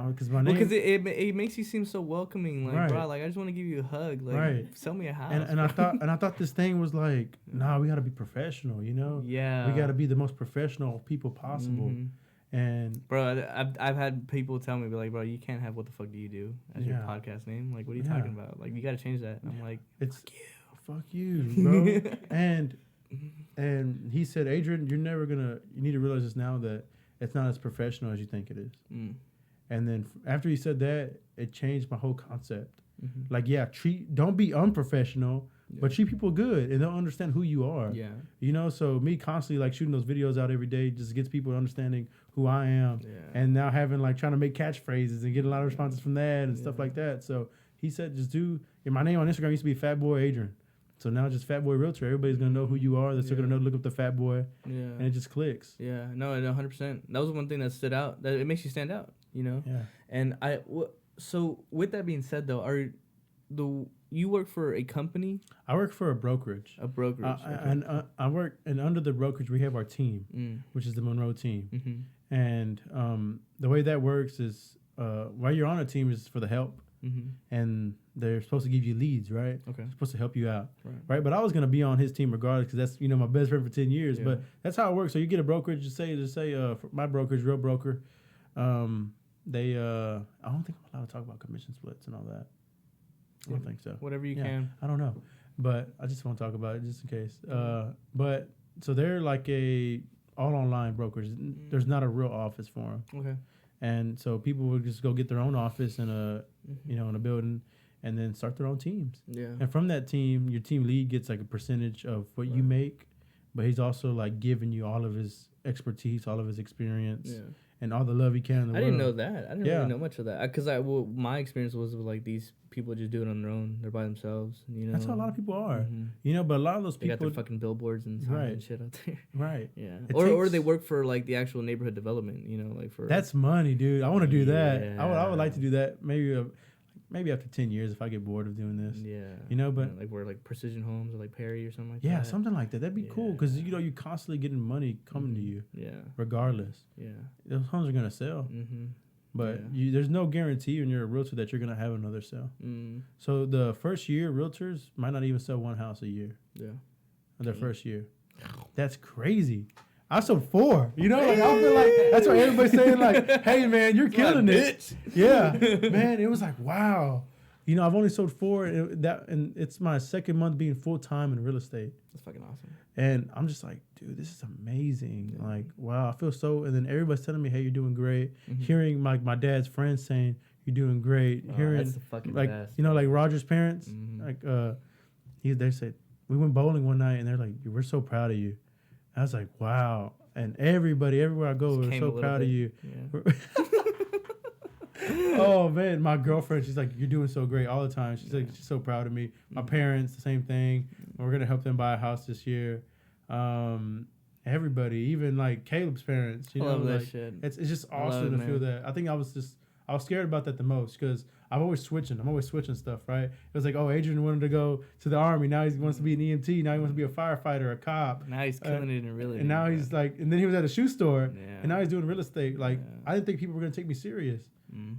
Because my name. Because it makes you seem so welcoming, like bro, like I just want to give you a hug, like sell me a house. And I thought this thing was like, nah, we gotta be professional, you know? Yeah. We gotta be the most professional people possible. And bro, I've had people tell me, be like, bro, you can't have what the fuck do you do as your podcast name? Like, what are you talking about? Like, you gotta change that. And I'm like, fuck you, bro. and he said, Adrian, you need to realize this now, that it's not as professional as you think it is. And then after he said that, it changed my whole concept. Like, don't be unprofessional, but treat people good, and they'll understand who you are. Yeah. You know, so me constantly like shooting those videos out every day just gets people understanding who I am. Yeah. And now having like trying to make catchphrases and get a lot of responses from that and stuff like that. So he said, my name on Instagram used to be Fatboy Adrian. So now just Fatboy Realtor. Everybody's gonna know who you are. They're still gonna know to look up the Fatboy. Yeah. And it just clicks. Yeah. No, 100%. That was one thing that stood out. That it makes you stand out. You know. Yeah. And so with that being said, though, you work for a company? I work for a brokerage. A brokerage. Okay. And I work, and under the brokerage we have our team, which is the Monroe team. And the way that works is while you're on a team is for the help. And they're supposed to give you leads, right? Okay. They're supposed to help you out, right? But I was gonna be on his team regardless, because that's my best friend for 10 years. Yeah. But that's how it works. So you get a brokerage. Just say for my brokerage, Real Broker. They I don't think I'm allowed to talk about commission splits and all that. I don't think so. Whatever you can. I don't know, but I just won't talk about it just in case. But so they're like a all online brokerage. There's not a real office for them. Okay. And so people would just go get their own office in in a building, and then start their own teams. Yeah. And from that team, your team lead gets like a percentage of what you make, but he's also like giving you all of his expertise, all of his experience. Yeah. And all the love he can in the world. Didn't know that. I didn't really know much of that. Because my experience was with like these people just do it on their own. They're by themselves. You know, that's how a lot of people are. You know, but a lot of those people, they got their fucking billboards and and shit out there. Right. Yeah. Or they work for like the actual neighborhood development. You know, like for that's money, dude. I want to do that. I would like to do that. Maybe after 10 years if I get bored of doing this. Yeah. You know, but like we're like Precision Homes or like Perry or something like that. Yeah, something like that. That'd be cool, because you're constantly getting money coming to you. Yeah. Regardless. Yeah. Those homes are gonna sell. But there's no guarantee when you're a realtor that you're gonna have another sale. So the first year, realtors might not even sell one house a year. Yeah. In their first year. That's crazy. I sold 4. You know, like I feel like that's why everybody's saying like, "Hey, man, you're killing it." Yeah, man. It was like, wow. You know, I've only sold 4, and it's my second month being full time in real estate. That's fucking awesome. And I'm just like, dude, this is amazing. Yeah. Like, wow, I feel so. And then everybody's telling me, "Hey, you're doing great." Hearing my dad's friends saying, "You're doing great." Hearing that's the fucking like best. You know, like Roger's parents, they said we went bowling one night, and they're like, "We're so proud of you." I was like, wow. And everywhere I go, we're so proud of you. Yeah. Oh, man. My girlfriend, she's like, you're doing so great all the time. She's like, she's so proud of me. My parents, the same thing. We're going to help them buy a house this year. Everybody, even like Caleb's parents. You know, love that like, shit. It's just awesome to feel that. I think I was scared about that the most, because I'm always switching stuff, right? It was like, oh, Adrian wanted to go to the Army. Now he wants to be an EMT. Now he wants to be a firefighter, a cop. Now he's killing it in real estate. And now he's like, and then he was at a shoe store, and now he's doing real estate. Like, I didn't think people were going to take me serious.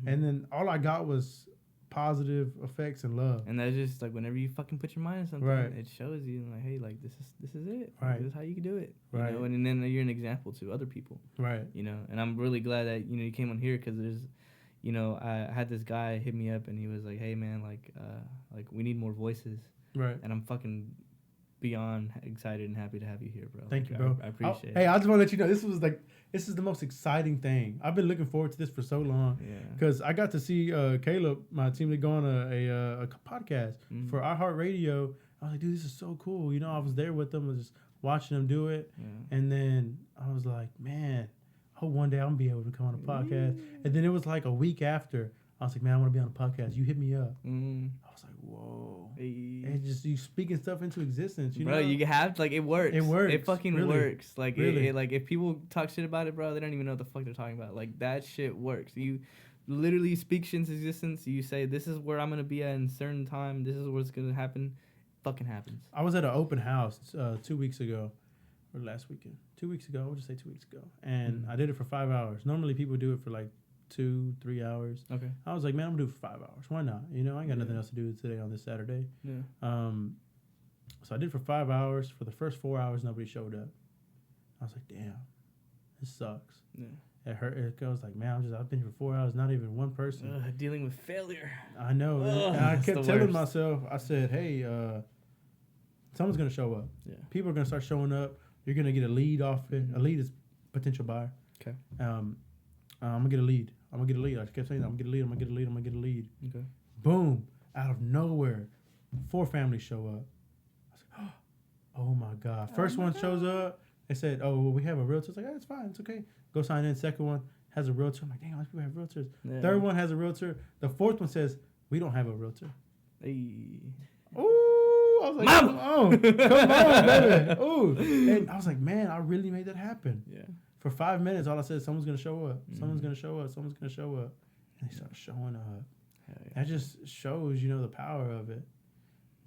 And then all I got was positive effects and love. And that's just like whenever you fucking put your mind on something, it shows you like, hey, like this is it. Right. This is how you can do it. You know? And then you're an example to other people. Right. You know, and I'm really glad that you came on here, because there's. You know, I had this guy hit me up, and he was like, "Hey, man, like we need more voices Right. And I'm fucking beyond excited and happy to have you here, bro. Thank you, bro. I appreciate it. Hey, I just want to let you know this is the most exciting thing. I've been looking forward to this for so long because I got to see Caleb, my team lead, go on a podcast for iHeartRadio. I was like, dude, this is so cool. You know, I was there with them, was just watching them do it, and then I was like, man, I hope one day I'm gonna be able to come on a podcast. And then it was like a week after. I was like, man, I want to be on a podcast. You hit me up. I was like, whoa. And just you speaking stuff into existence. You bro, know? you have, like, it works. It works. It fucking really. works. Like, really. Like, if people talk shit about it, bro, they don't even know what the fuck they're talking about. Like, that shit works. You literally speak shit into existence. You say, this is where I'm going to be at in a certain time. This is what's going to happen. Fucking happens. I was at an open house 2 weeks ago. Or last weekend. 2 weeks ago. We'll just say 2 weeks ago. And I did it for 5 hours. Normally people do it for like 2-3 hours. Okay. I was like, man, I'm gonna do it for 5 hours. Why not? You know, I ain't got nothing else to do today on this Saturday. Yeah. So I did it for 5 hours. For the first 4 hours, nobody showed up. I was like, damn, this sucks. Yeah. It hurt. I was like, man, I've been here for 4 hours, not even one person. Dealing with failure. I know. And I kept telling myself, I said, hey, someone's gonna show up. Yeah. People are gonna start showing up. You're gonna get a lead off it. A lead is potential buyer. Okay. I'm gonna get a lead. I kept saying that. I'm gonna get a lead. Okay. Boom. Out of nowhere, 4 families show up. I was like, oh my God. First one shows up. They said, oh, well, we have a realtor. I was like, it's fine. It's okay. Go sign in. Second one has a realtor. I'm like, dang, all these people have realtors. Yeah. Third one has a realtor. The fourth one says, we don't have a realtor. Hey. Ooh. I was like, Mama! Come on, baby. Ooh. And I was like, man, I really made that happen. Yeah. For 5 minutes, all I said is, someone's going to show up. Someone's going to show up. Someone's going to show up. And they started showing up. Yeah. That just shows, the power of it.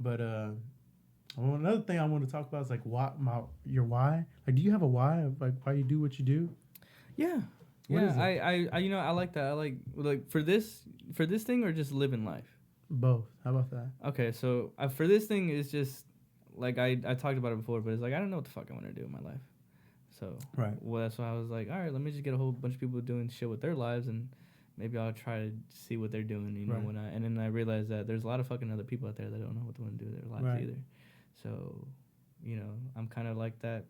But another thing I want to talk about is, like, your why. Like, do you have a why of, like, why you do what you do? Yeah. What is it? I like that. I like for this thing or just living life? Both. How about that? Okay, so for this thing, it's just, like, I talked about it before, but it's like, I don't know what the fuck I want to do in my life. So, well, that's why I was like, all right, let me just get a whole bunch of people doing shit with their lives, and maybe I'll try to see what they're doing, and then I realized that there's a lot of fucking other people out there that don't know what they want to do with their lives either. So, I'm kind of like that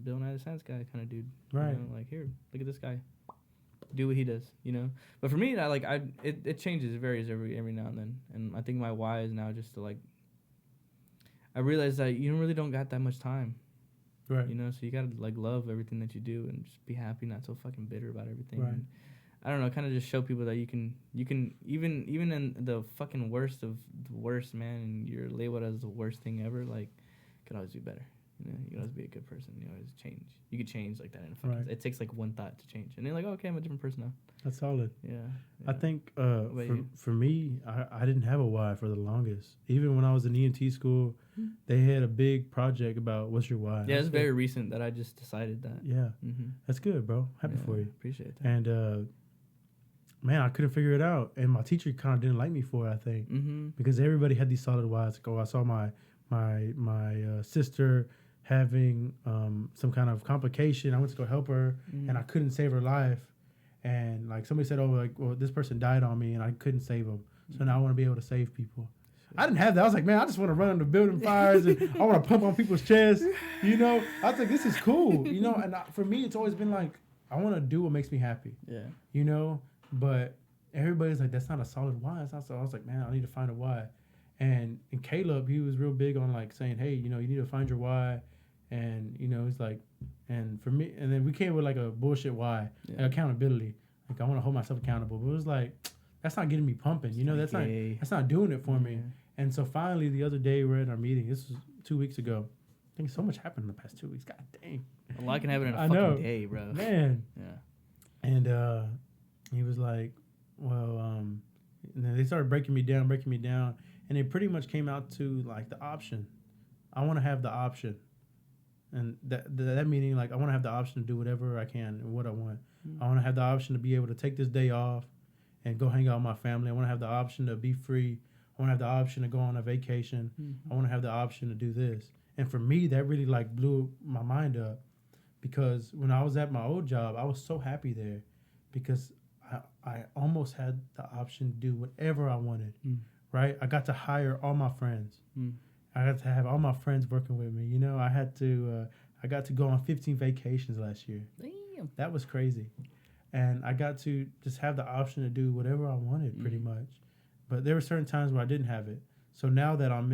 Bill Nye the Science Guy kind of dude. Right. Like, here, look at this guy. Do what he does, But for me, it changes. It varies every now and then. And I think my why is now just to, like, I realize that you really don't got that much time. Right. So you gotta, like, love everything that you do and just be happy, not so fucking bitter about everything. Right. And I don't know, kind of just show people that you can even in the fucking worst of the worst, man, and you're labeled as the worst thing ever, like, you can always do better. You can always be a good person. You always change. You could change like that in a fucking. It takes like one thought to change, and then like, okay, I'm a different person now. That's solid. Yeah. I think for me, I didn't have a why for the longest. Even when I was in EMT school, they had a big project about what's your why. Yeah, it's very recent that I just decided that. Yeah, that's good, bro. Happy for you. Appreciate that. And man, I couldn't figure it out, and my teacher kind of didn't like me for it. I think because everybody had these solid whys. Like, I saw my sister having some kind of complication. I went to go help her, and I couldn't save her life. And, like, somebody said, well, this person died on me, and I couldn't save them. So now I want to be able to save people. I didn't have that. I was like, man, I just want to run into building fires, and I want to pump on people's chests. I was like, this is cool. And for me, it's always been like, I want to do what makes me happy. Yeah. But everybody's like, that's not a solid why. It's not so. I was like, man, I need to find a why. And Caleb, he was real big on, like, saying, hey, you need to find your why. And, he's like, and for me, and then we came with, like, a bullshit why, like, accountability. Like, I want to hold myself accountable. But it was like, that's not getting me pumping. That's not doing it for me. And so finally, the other day, we're at our meeting. This was 2 weeks ago. I think so much happened in the past 2 weeks. God dang. A lot can happen in a fucking day, bro. Man. Yeah. And he was like, well, and then they started breaking me down. And it pretty much came out to, like, the option. I want to have the option. And that meaning, like, I want to have the option to do whatever I can and what I want. I want to have the option to be able to take this day off and go hang out with my family. I want to have the option to be free. I want to have the option to go on a vacation. I want to have the option to do this. And for me, that really, like, blew my mind up, because when I was at my old job, I was so happy there because I almost had the option to do whatever I wanted. Right? I got to hire all my friends. I got to have all my friends working with me. You know, I got to go on 15 vacations last year. Damn. That was crazy. And I got to just have the option to do whatever I wanted pretty much. But there were certain times where I didn't have it. So now that I'm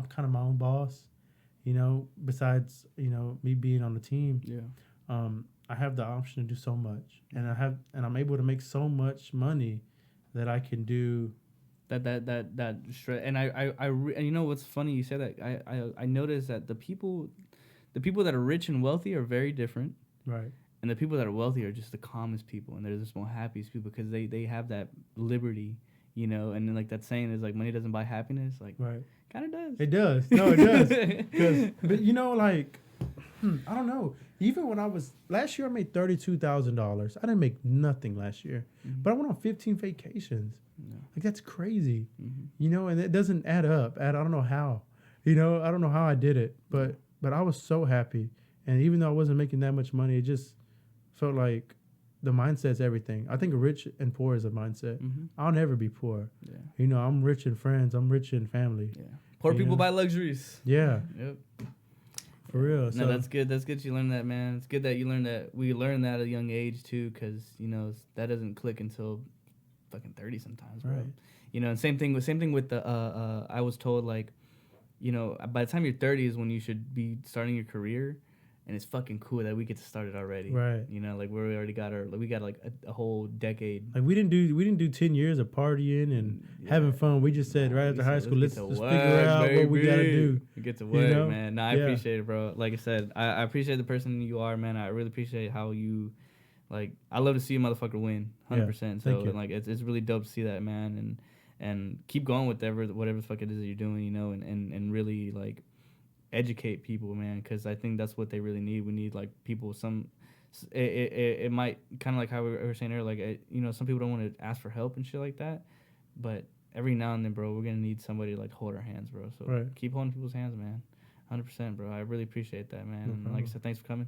kind of my own boss, you know, besides, you know, me being on the team. Yeah. I have the option to do so much. And I'm able to make so much money that I can do that stress. And and you know what's funny, you said that. I noticed that the people that are rich and wealthy are very different. Right. And the people that are wealthy are just the calmest people, and they're just the most happiest people because they have that liberty, you know. And then, like that saying is like, money doesn't buy happiness. Like, right. Kind of does. It does. No, it does. But you know, like, I don't know. Even when last year I made $32,000. I didn't make nothing last year, but I went on 15 vacations. Yeah. Like, that's crazy, you know, and it doesn't add up. I don't know how, you know, I don't know how I did it, but I was so happy. And even though I wasn't making that much money, it just felt like the mindset's everything. I think rich and poor is a mindset. I'll never be poor. Yeah. You know, I'm rich in friends. I'm rich in family. Yeah. Poor people buy luxuries. Yeah. Yep. For real. No, So that's good. That's good you learned that, man. It's good that you learned that. We learned that at a young age, too, because, you know, that doesn't click until fucking 30 sometimes, bro. Right. You know, and same thing with the, I was told, like, you know, by the time you're 30 is when you should be starting your career. And it's fucking cool that we get to start it already. Right. You know, like we already got we got like a whole decade. Like we didn't do 10 years of partying and having fun. We just said right after high school, let's figure out what we gotta do. We get to work, you know? Man. No, I appreciate it, bro. Like I said, I appreciate the person you are, man. I really appreciate how you, like, I love to see a motherfucker win, 100%. So and, like it's really dope to see that, man. And keep going with whatever the fuck it is that you're doing, you know, and really like educate people, man, because I think that's what they really need. We need like people. It might kind of like how we were saying earlier, like you know, some people don't want to ask for help and shit like that, but every now and then, bro, we're gonna need somebody to like hold our hands, bro. So keep holding people's hands, man. 100%, bro. I really appreciate that, man. And like I said, thanks for coming.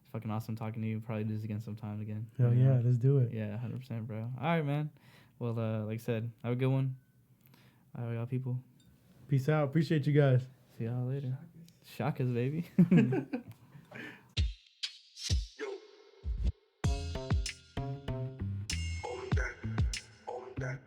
It's fucking awesome talking to you. Probably do this again sometime again. Hell yeah, let's do it. Yeah, 100%, bro. All right, man. Well, like I said, have a good one. All right, y'all people. Peace out. Appreciate you guys. See y'all later. Shockers, baby. All of that.